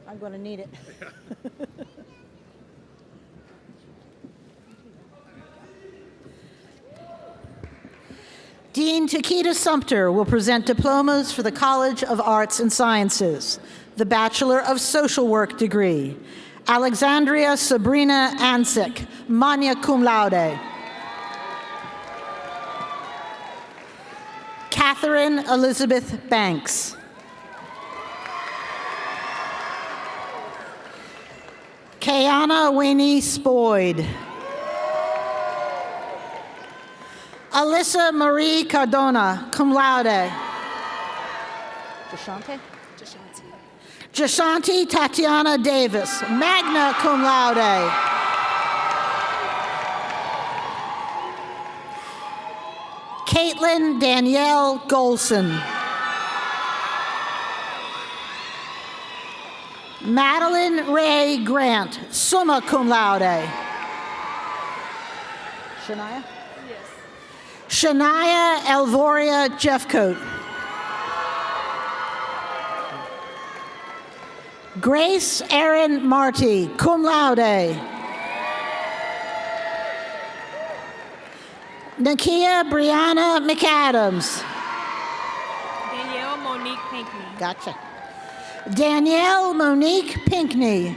S5: I'm going to need it. Dean Takita Sumter will present diplomas for the College of Arts and Sciences, the Bachelor of Social Work degree. Alexandria Sabrina Ansik, magna cum laude. Catherine Elizabeth Banks. Kayana Winnie Spoyd. Alyssa Marie Cardona, cum laude. Jashanti Tatiana Davis, magna cum laude. Caitlin Danielle Golson. Madeline Ray Grant, summa cum laude. Shania? Yes. Shania Elvoria Jeffcoat. Grace Erin Marty, cum laude. Nakia Brianna McAdams.
S9: Danielle Monique Pinckney.
S5: Gotcha. Danielle Monique Pinckney.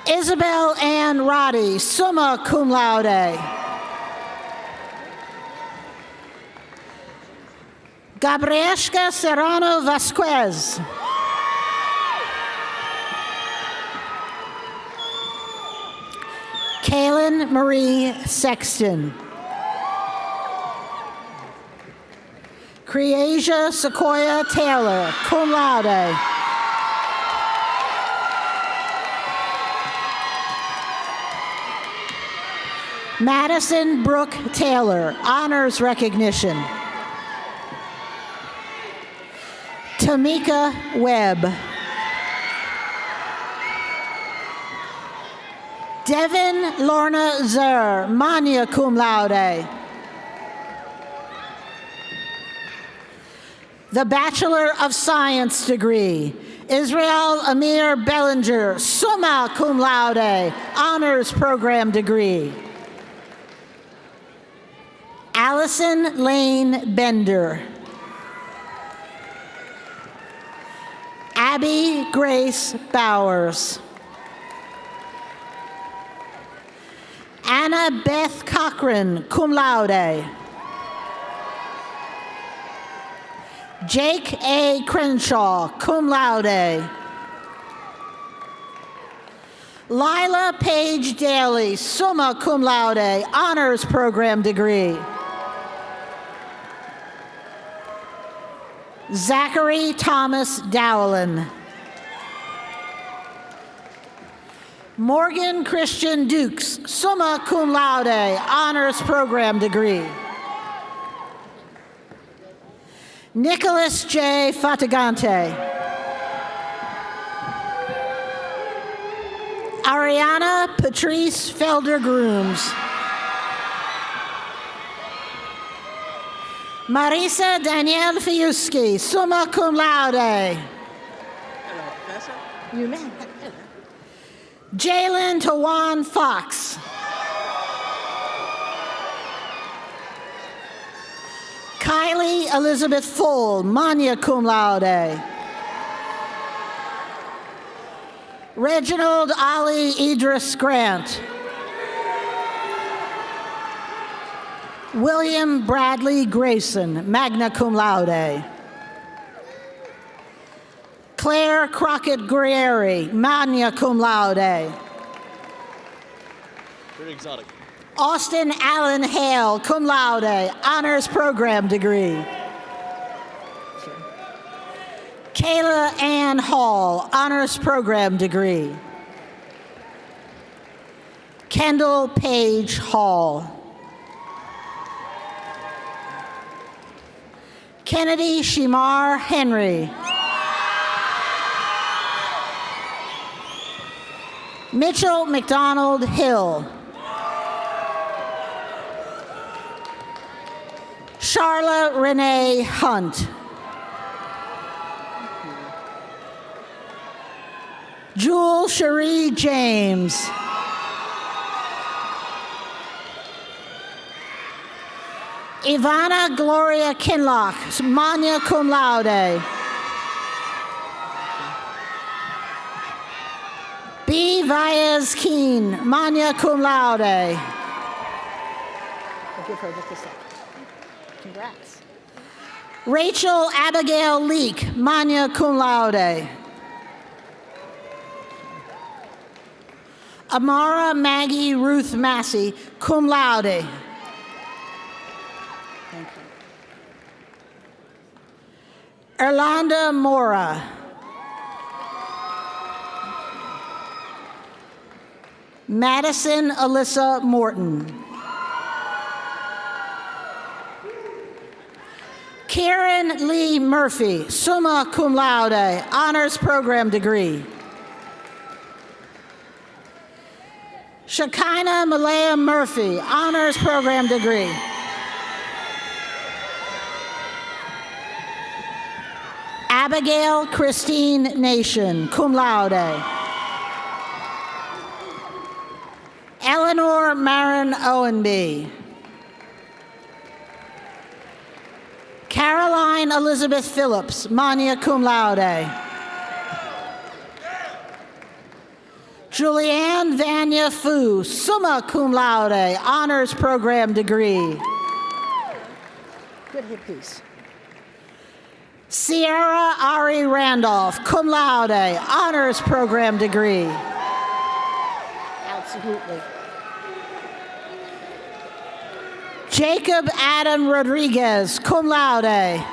S5: Isabel Ann Roddy, summa cum laude. Gabrieshka Serrano Vasquez. Kaylin Marie Sexton. Creasia Sequoia Taylor, cum laude. Madison Brooke Taylor, honors recognition. Tamika Webb. Devin Lorna Zer, magna cum laude. The Bachelor of Science degree, Israel Amir Bellinger, summa cum laude, honors program degree. Allison Lane Bender. Abby Grace Bowers. Anna Beth Cochran, cum laude. Jake A. Crenshaw, cum laude. Lila Page Daly, summa cum laude, honors program degree. Zachary Thomas Dowland. Morgan Christian Dukes, summa cum laude, honors program degree. Nicholas J. Fatigante. Ariana Patrice Felder-Grooms. Marisa Danielle Fiuski, summa cum laude. You may. Jalen Tawan Fox. Kylie Elizabeth Full, magna cum laude. Reginald Ali Idris Grant. William Bradley Grayson, magna cum laude. Claire Crockett Guerrieri, magna cum laude.
S10: Very exotic.
S5: Austin Allen Hale, cum laude, honors program degree. Kayla Ann Hall, honors program degree. Kendall Page Hall. Kennedy Shimar Henry. Mitchell McDonald Hill. Charla Renee Hunt. Jewel Cherie James. Ivana Gloria Kinlock, magna cum laude. B. Vias Keen, magna cum laude. I'll give her just a second. Congrats. Rachel Abigail Leek, magna cum laude. Amara Maggie Ruth Massey, cum laude. Thank you. Erlanda Mora. Madison Alyssa Morton. Karen Lee Murphy, summa cum laude, honors program degree. Shekinah Malaya Murphy, honors program degree. Abigail Christine Nation, cum laude. Eleanor Marin Owenby. Caroline Elizabeth Phillips, magna cum laude. Julianne Vanya Fu, summa cum laude, honors program degree. Good hit piece. Sierra Ari Randolph, cum laude, honors program degree. Absolutely. Jacob Adam Rodriguez, cum laude.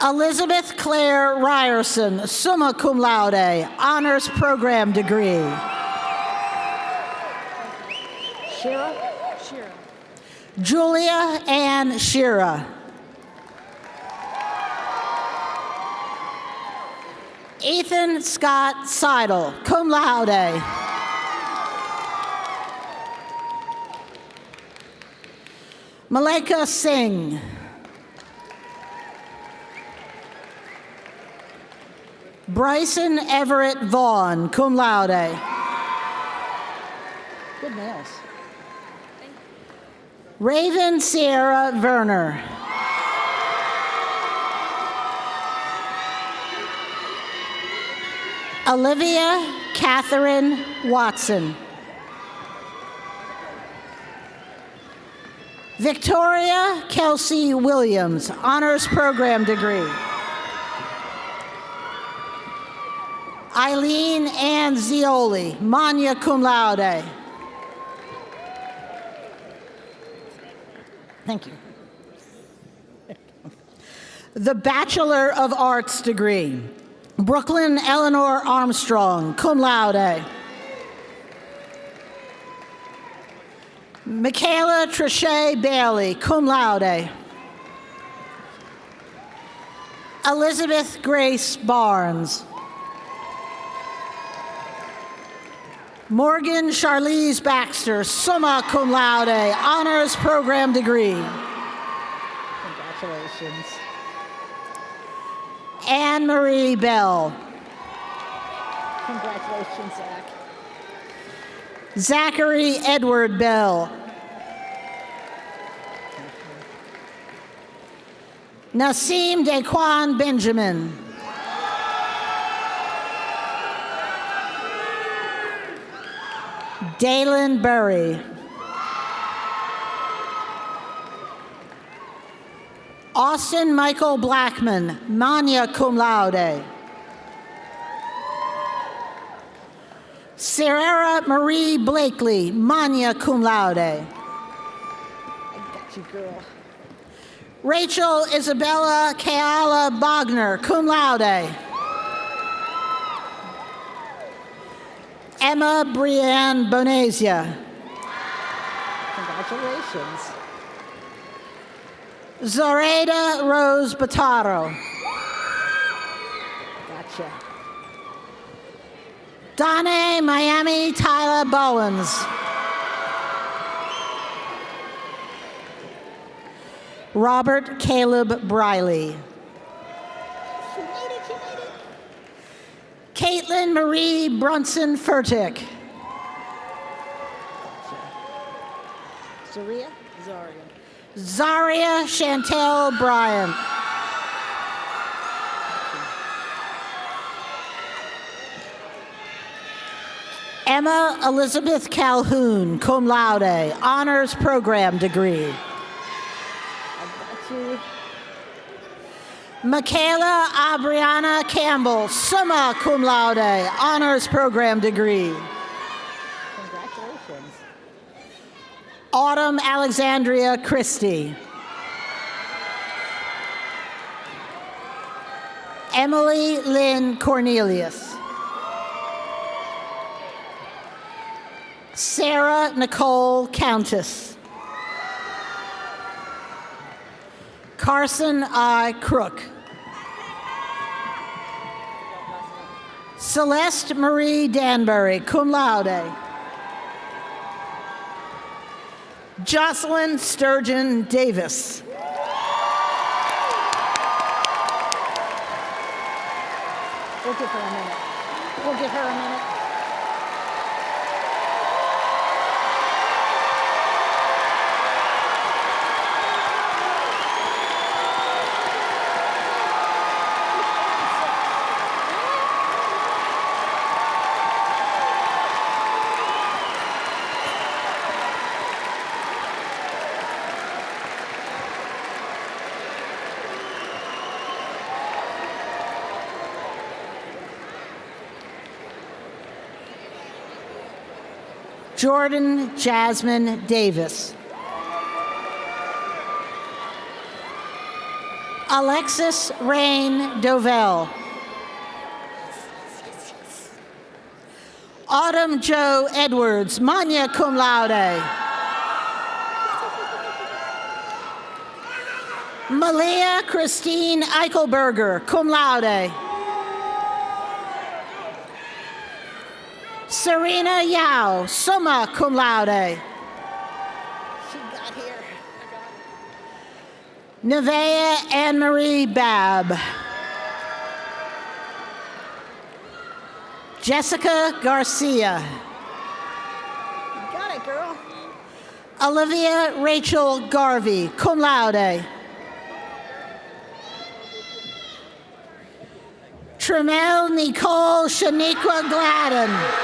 S5: Elizabeth Claire Ryerson, summa cum laude, honors program degree. Shira? Shira. Julia Ann Shira. Ethan Scott Seidel, cum laude. Maleka Singh. Bryson Everett Vaughn, cum laude. Good nails. Raven Sierra Werner. Olivia Catherine Watson. Victoria Kelsey Williams, honors program degree. Eileen Ann Zioli, magna cum laude. Thank you. The Bachelor of Arts degree. Brooklyn Eleanor Armstrong, cum laude. Michaela Trichet Bailey, cum laude. Elizabeth Grace Barnes. Morgan Charlize Baxter, summa cum laude, honors program degree. Congratulations. Anne Marie Bell. Congratulations, Zach. Zachary Edward Bell. Nassim Daquan Benjamin. Dalen Burry. Austin Michael Blackman, magna cum laude. Sarah Marie Blakely, magna cum laude. I got you, girl. Rachel Isabella Keala Bogner, cum laude. Emma Brianne Bonazia. Congratulations. Zoraida Rose Bataro. Gotcha. Donna Miami Tyler Bowens. Robert Caleb Briley. She made it, she made it. Caitlin Marie Brunson Furtick. Zaria? Zaria Chantel Bryant. Emma Elizabeth Calhoun, cum laude, honors program degree. Michaela Abriana Campbell, summa cum laude, honors program degree. Congratulations. Autumn Alexandria Christie. Emily Lynn Cornelius. Sarah Nicole Countess. Carson I. Crook. Celeste Marie Danbury, cum laude. Jocelyn Sturgeon Davis. We'll give her a minute. We'll give her a minute. Jordan Jasmine Davis. Alexis Rain Dovell. Autumn Jo Edwards, magna cum laude. Malia Christine Eichelberger, cum laude. Serena Yao, summa cum laude. She got here. Nevaeh Anne-Marie Babb. Jessica Garcia. You got it, girl. Olivia Rachel Garvey, cum laude. Tremel Nicole Shaniqua Gladden.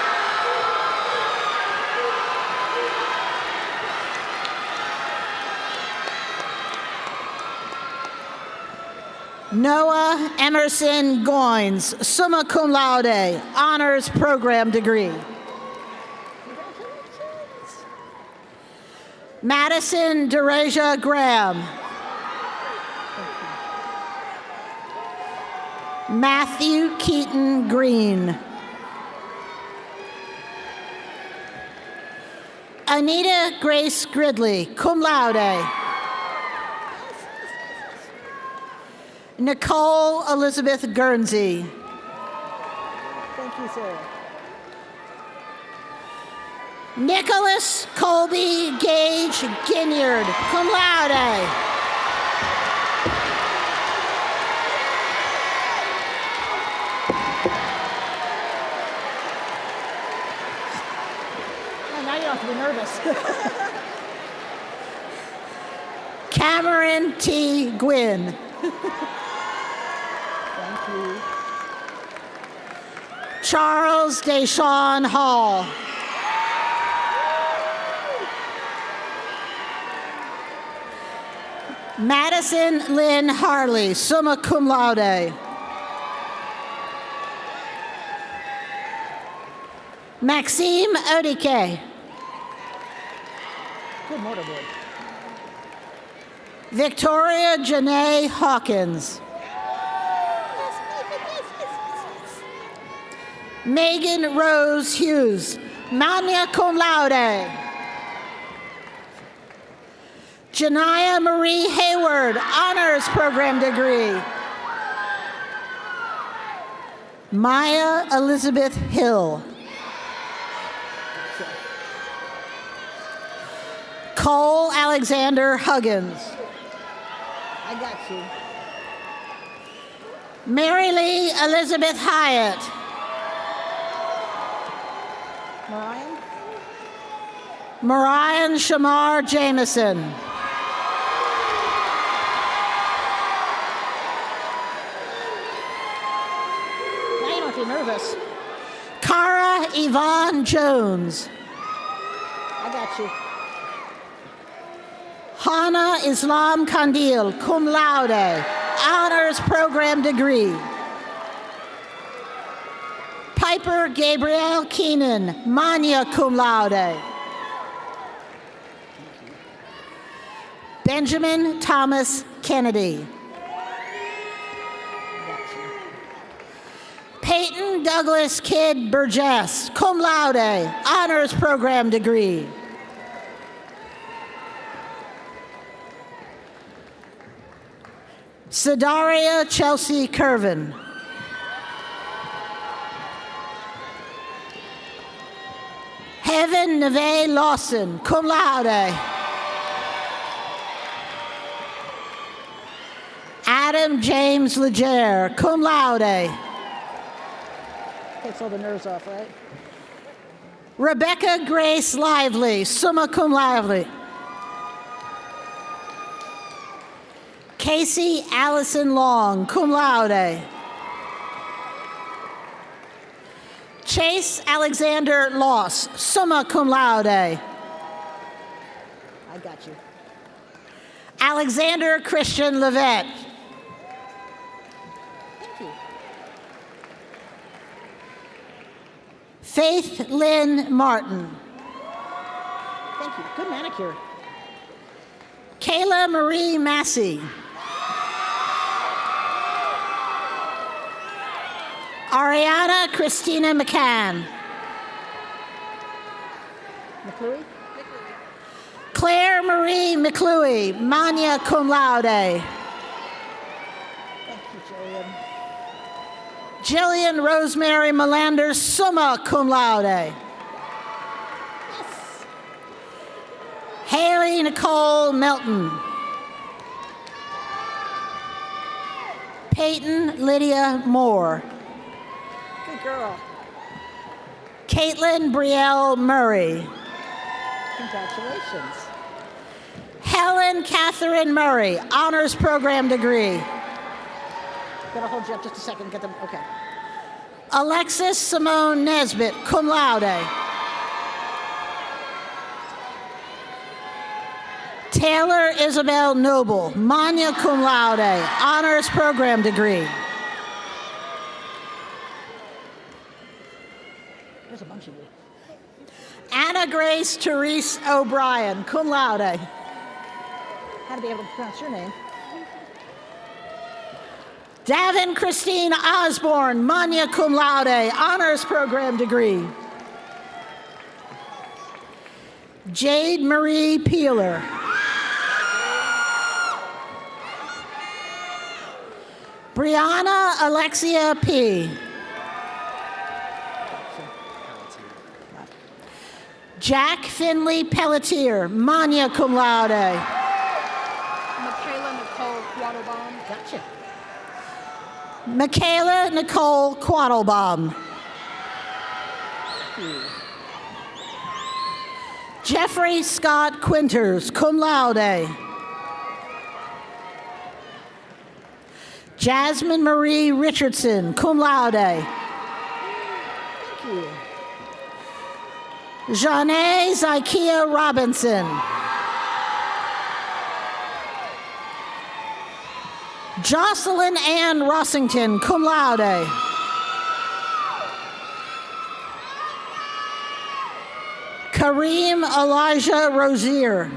S5: Noah Emerson Goins, summa cum laude, honors program degree. Madison Dereja Graham. Matthew Keaton Green. Anita Grace Gridley, cum laude. Nicole Elizabeth Guernsey. Thank you, sir. Nicholas Colby Gage Ginyard, cum laude. Oh, now you don't have to be nervous. Cameron T. Gwynn. Thank you. Charles Deshawn Hall. Madison Lynn Harley, summa cum laude. Maxime Odike. Good mortarboard. Victoria Janae Hawkins. Megan Rose Hughes, magna cum laude. Janiyah Marie Hayward, honors program degree. Maya Elizabeth Hill. Cole Alexander Huggins. I got you. Mary Lee Elizabeth Hyatt. Marian Shamar Jameson. Now you don't get nervous. Cara Yvonne Jones. I got you. Hana Islam Kandil, cum laude, honors program degree. Piper Gabrielle Keenan, magna cum laude. Benjamin Thomas Kennedy. Peyton Douglas Kidd Burgess, cum laude, honors program degree. Sadaria Chelsea Curvin. Heaven Neve Lawson, cum laude. Adam James Legere, cum laude. Takes all the nerves off, right? Rebecca Grace Lively, summa cum laude. Casey Allison Long, cum laude. Chase Alexander Loss, summa cum laude. I got you. Alexander Christian Levette. Thank you. Faith Lynn Martin. you. Good manicure. Kayla Marie Massey. Ariana Christina McCann. McClure? Claire Marie McClue, magna cum laude. Thank you, Jillian. Jillian Rosemary Melander, summa cum laude. Yes. Haley Nicole Melton. Peyton Lydia Moore. Good girl. Caitlin Brielle Murray. Congratulations. Helen Catherine Murray, honors program degree. Gotta hold you up just a second, get them, okay. Alexis Simone Nesbitt, cum laude. Taylor Isabel Noble, magna cum laude, honors program degree. There's a bunch of you. Anna Grace Therese O'Brien, cum laude. How to be able to pronounce your name. Davin Christine Osborne, magna cum laude, honors program degree. Jade Marie Peeler. Brianna Alexia P. Jack Finley Pelletier, magna cum laude.
S9: Michaela Nicole Quattlebaum.
S5: Gotcha. Michaela Nicole Quattlebaum. Jeffrey Scott Quinters, cum laude. Jasmine Marie Richardson, cum laude. Thank you. Janae Zykia Robinson. Jocelyn Ann Rossington, cum laude. Kareem Elijah Rozier.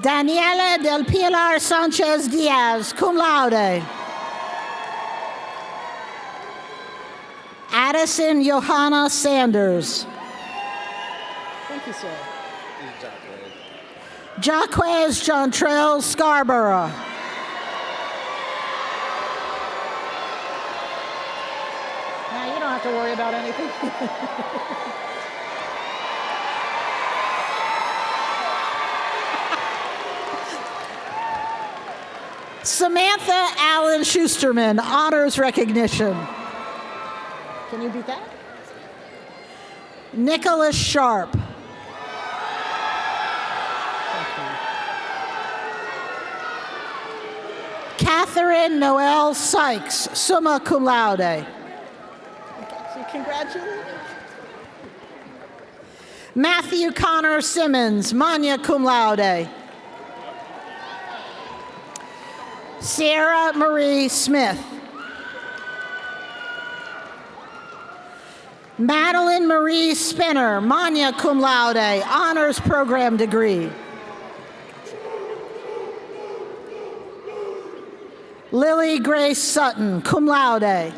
S5: Daniela Del Pilar Sanchez Diaz, cum laude. Addison Johanna Sanders. Thank you, sir. Jaquez Jontrell Scarborough. Now you don't have to worry about anything. Samantha Allen Schusterman, honors recognition. Can you beat that? Nicholas Sharp. Catherine Noel Sykes, summa cum laude. Congratulations. Matthew Connor Simmons, magna cum laude. Sarah Marie Smith. Madeline Marie Spinner, magna cum laude, honors program degree. Lily Grace Sutton, cum laude.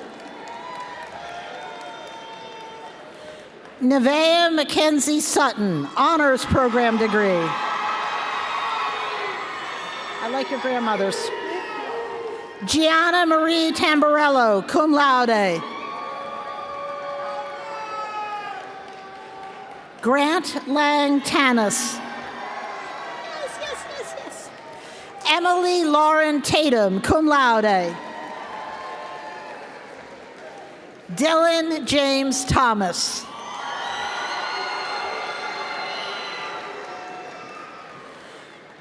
S5: Nevaeh Mackenzie Sutton, honors program degree. I like your grandmother's. Gianna Marie Tamburello, cum laude. Grant Lang Tanis. Yes. Emily Lauren Tatum, cum laude. Dylan James Thomas.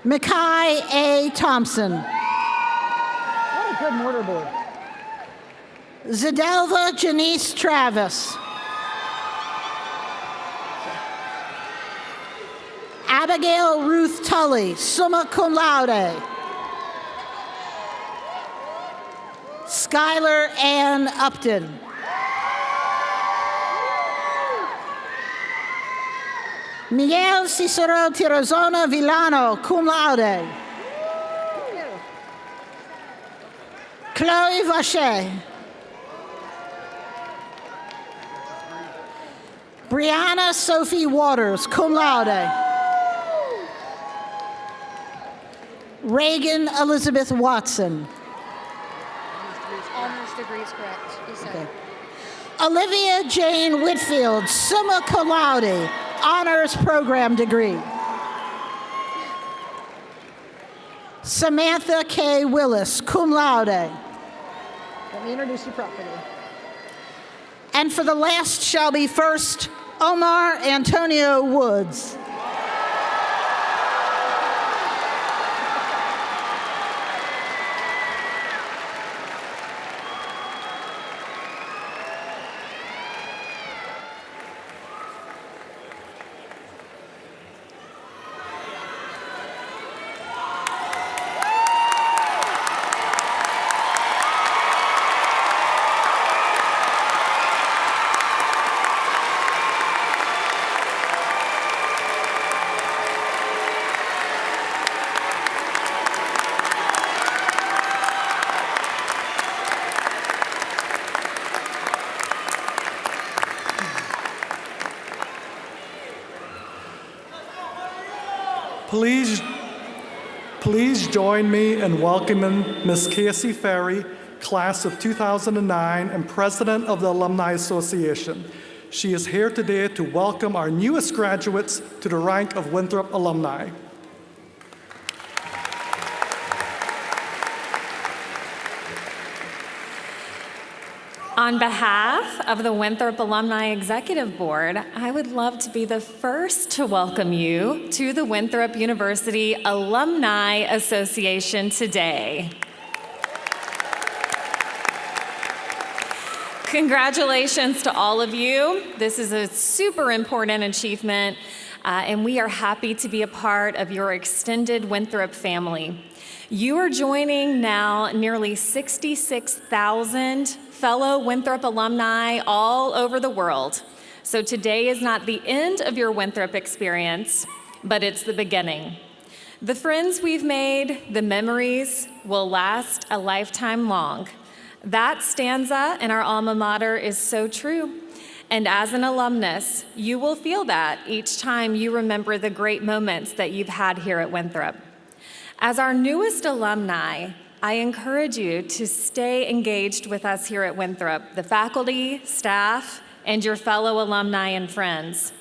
S5: Mackay A. Thompson. What a good mortarboard. Zadelva Janice Travis. Abigail Ruth Tully, summa cum laude. Skylar Ann Upton. Miguel Cicero Tirozona Villano, cum laude. Chloe Vacher. Brianna Sophie Waters, cum laude. Reagan Elizabeth Watson.
S10: Honors degrees, correct. You said.
S5: Okay. Olivia Jane Whitfield, summa cum laude, honors program degree. Samantha K. Willis, cum laude. Let me introduce you properly. And for the last shall be first, Omar Antonio Woods.
S1: Please join me in welcoming Ms. Casey Ferry, class of 2009 and president of the Alumni Association. She is here today to welcome our newest graduates to the rank of Winthrop alumni.
S4: On behalf of the Winthrop Alumni Executive Board, I would love to be the first to welcome you to the Winthrop University Alumni Association today. Congratulations to all of you. This is a super important achievement, and we are happy to be a part of your extended Winthrop family. You are joining now nearly 66,000 fellow Winthrop alumni all over the world. So today is not the end of your Winthrop experience, but it's the beginning. The friends we've made, the memories, will last a lifetime long. That stanza in our alma mater is so true. And as an alumnus, you will feel that each time you remember the great moments that you've had here at Winthrop. As our newest alumni, I encourage you to stay engaged with us here at Winthrop, the faculty, staff, and your fellow alumni and friends.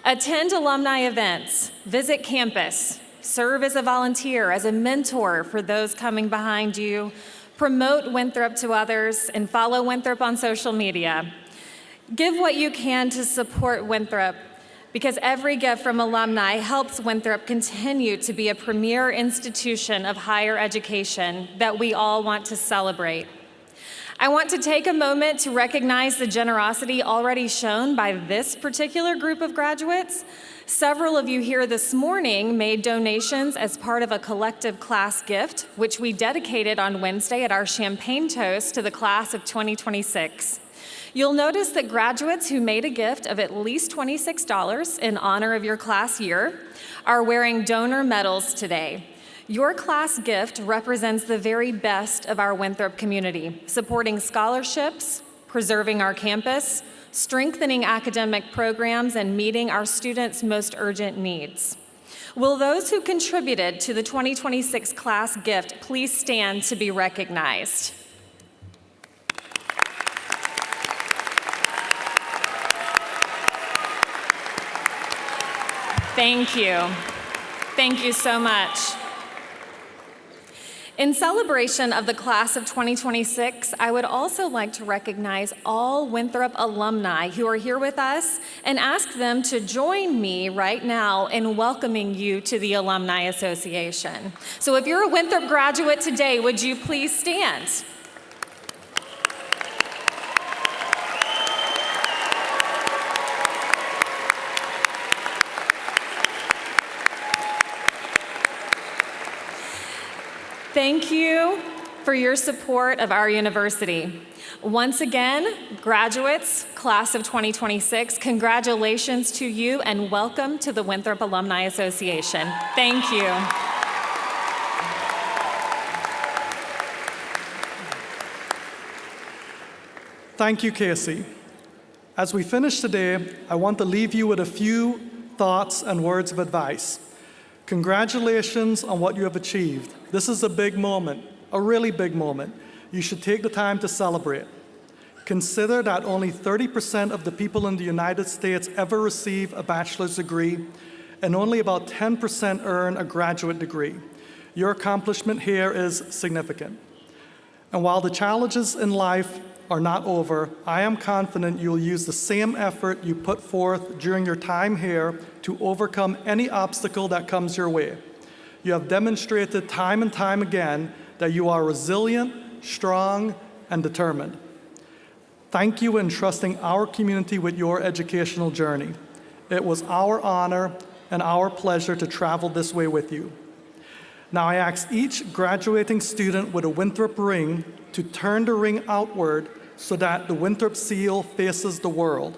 S4: Attend alumni events, visit campus, serve as a volunteer, as a mentor for those coming behind you, promote Winthrop to others, and follow Winthrop on social media. Give what you can to support Winthrop, because every gift from alumni helps Winthrop continue to be a premier institution of higher education that we all want to celebrate. I want to take a moment to recognize the generosity already shown by this particular group of graduates. Several of you here this morning made donations as part of a collective class gift, which we dedicated on Wednesday at our champagne toast to the class of 2026. You'll notice that graduates who made a gift of at least $26 in honor of your class year are wearing donor medals today. Your class gift represents the very best of our Winthrop community, supporting scholarships, preserving our campus, strengthening academic programs, and meeting our students' most urgent needs. Will those who contributed to the 2026 class gift please stand to be recognized? Thank you. Thank you so much. In celebration of the class of 2026, I would also like to recognize all Winthrop alumni who are here with us and ask them to join me right now in welcoming you to the Alumni Association. So if you're a Winthrop graduate today, would you please stand? Thank you.
S11: for your support of our university. Once again, graduates, class of 2026, congratulations to you and welcome to the Winthrop Alumni Association. Thank you.
S1: Thank you, Casey. As we finish today, I want to leave you with a few thoughts and words of advice. Congratulations on what you have achieved. This is a big moment, a really big moment. You should take the time to celebrate. Consider that only 30% of the people in the United States ever receive a bachelor's degree, and only about 10% earn a graduate degree. Your accomplishment here is significant. And while the challenges in life are not over, I am confident you'll use the same effort you put forth during your time here to overcome any obstacle that comes your way. You have demonstrated time and time again that you are resilient, strong, and determined. Thank you in trusting our community with your educational journey. It was our honor and our pleasure to travel this way with you. Now I ask each graduating student with a Winthrop ring to turn the ring outward so that the Winthrop seal faces the world,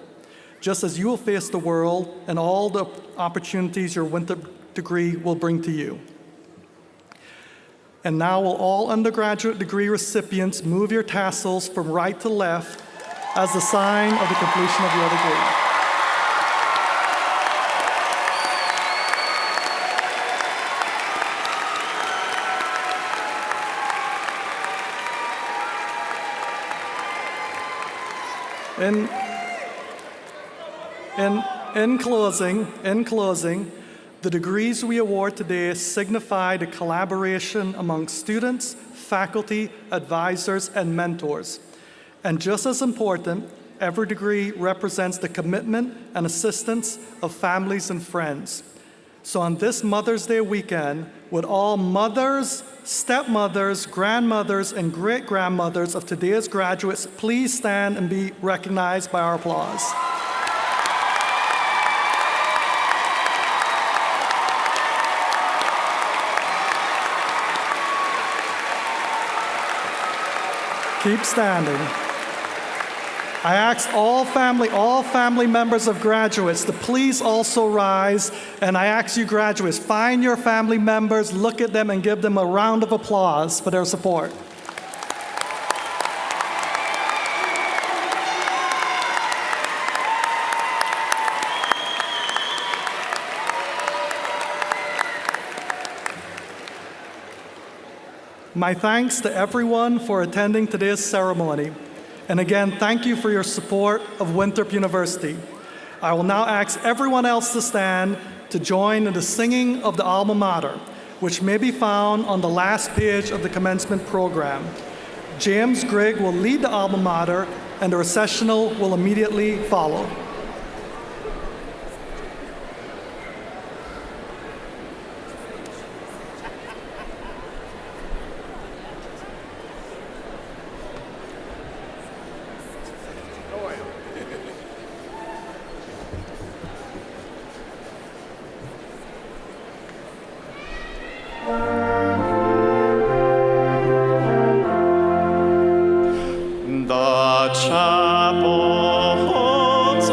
S1: just as you will face the world and all the opportunities your Winthrop degree will bring to you. And now will all undergraduate degree recipients move your tassels from right to left as a sign of the completion of your degree. In closing, the degrees we award today signify the collaboration among students, faculty, advisors, and mentors. And just as important, every degree represents the commitment and assistance of families and friends. So on this Mother's Day weekend, would all mothers, stepmothers, grandmothers, and great-grandmothers of today's graduates please stand and be recognized by our applause. Keep standing. I ask all family members of graduates to please also rise, and I ask you graduates, find your family members, look at them, and give them a round of applause for their support. My thanks to everyone for attending today's ceremony. And again, thank you for your support of Winthrop University. I will now ask everyone else to stand to join in the singing of the alma mater, which may be found on the last page of the commencement program. James Grigg will lead the alma mater, and the recessional will immediately follow.
S12: The chapel holds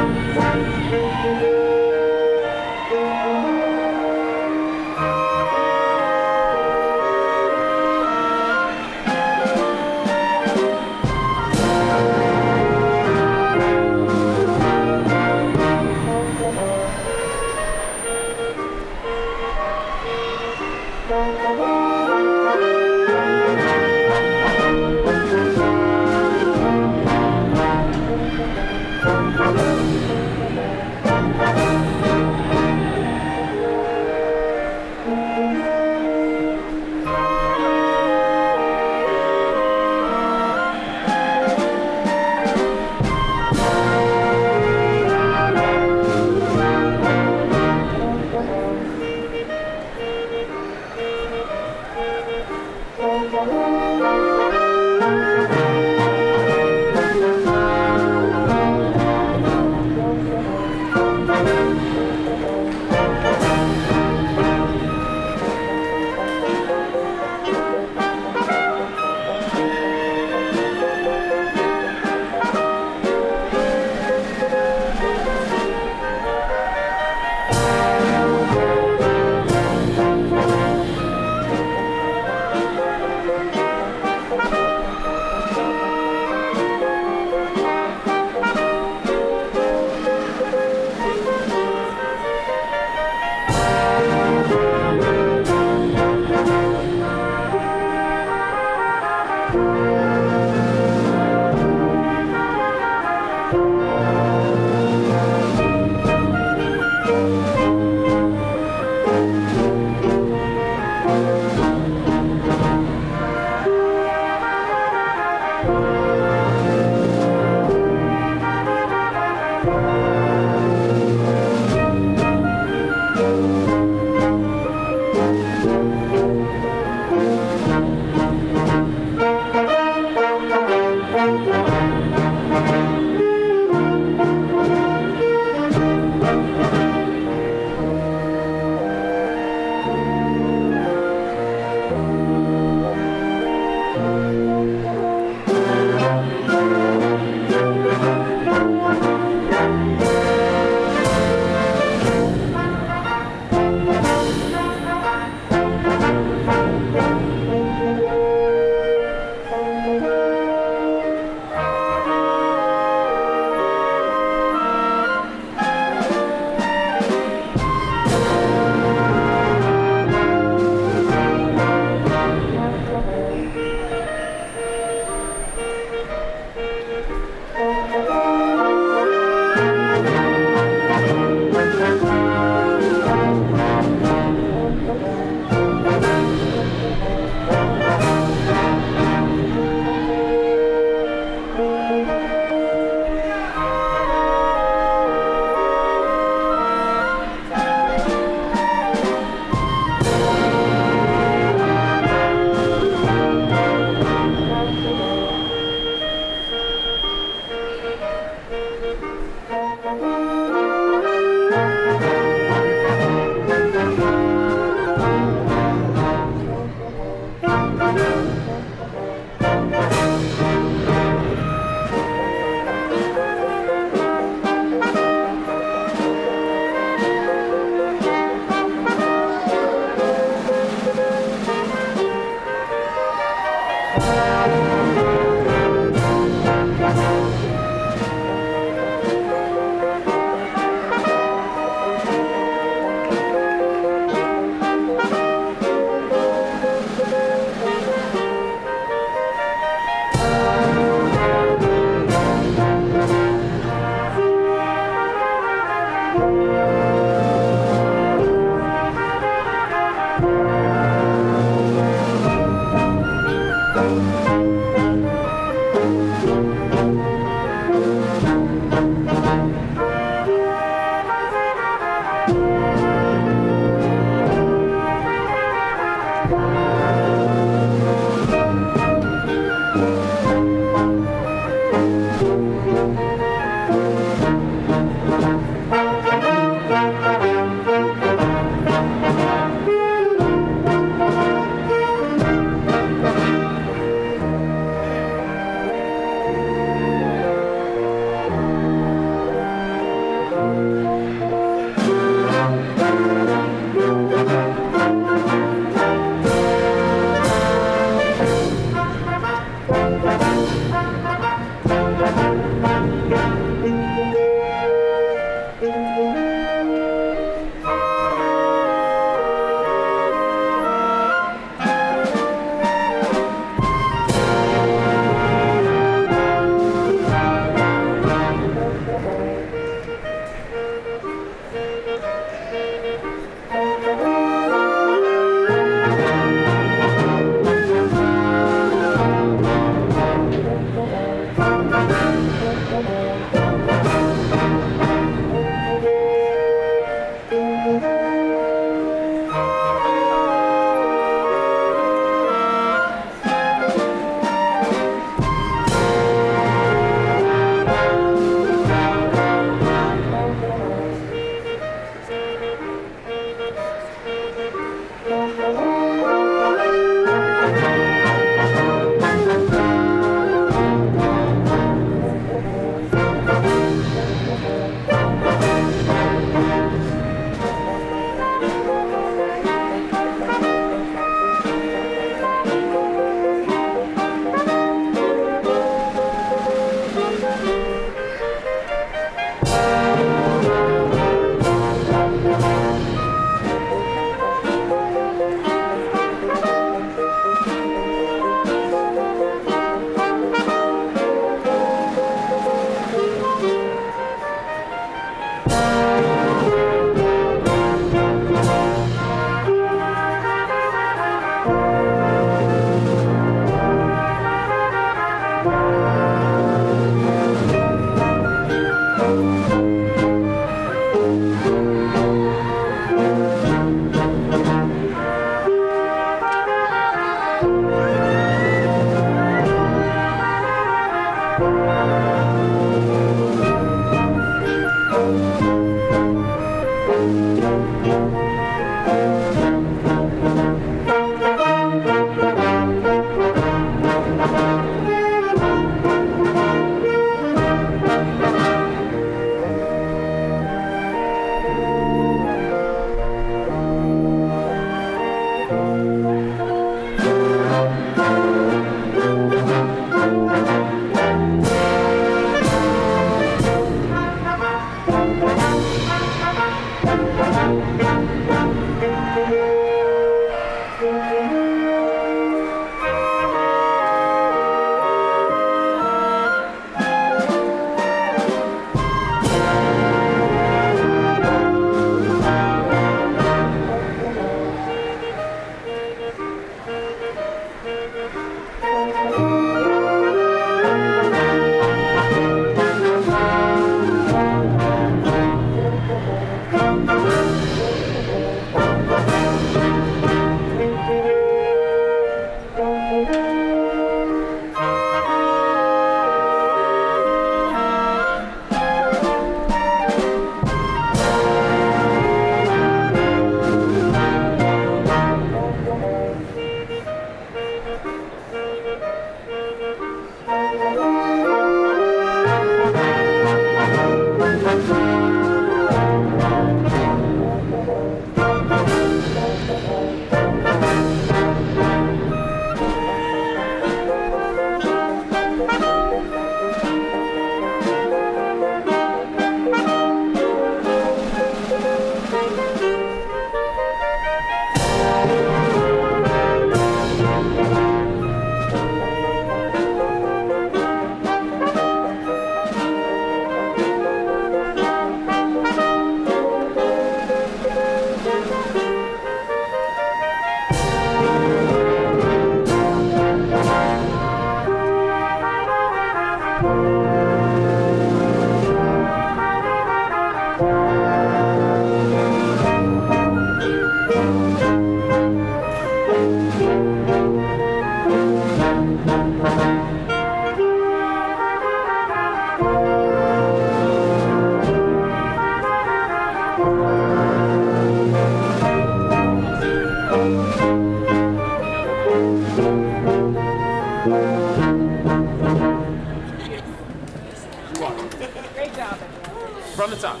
S3: song.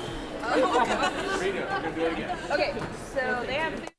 S9: Okay, so they have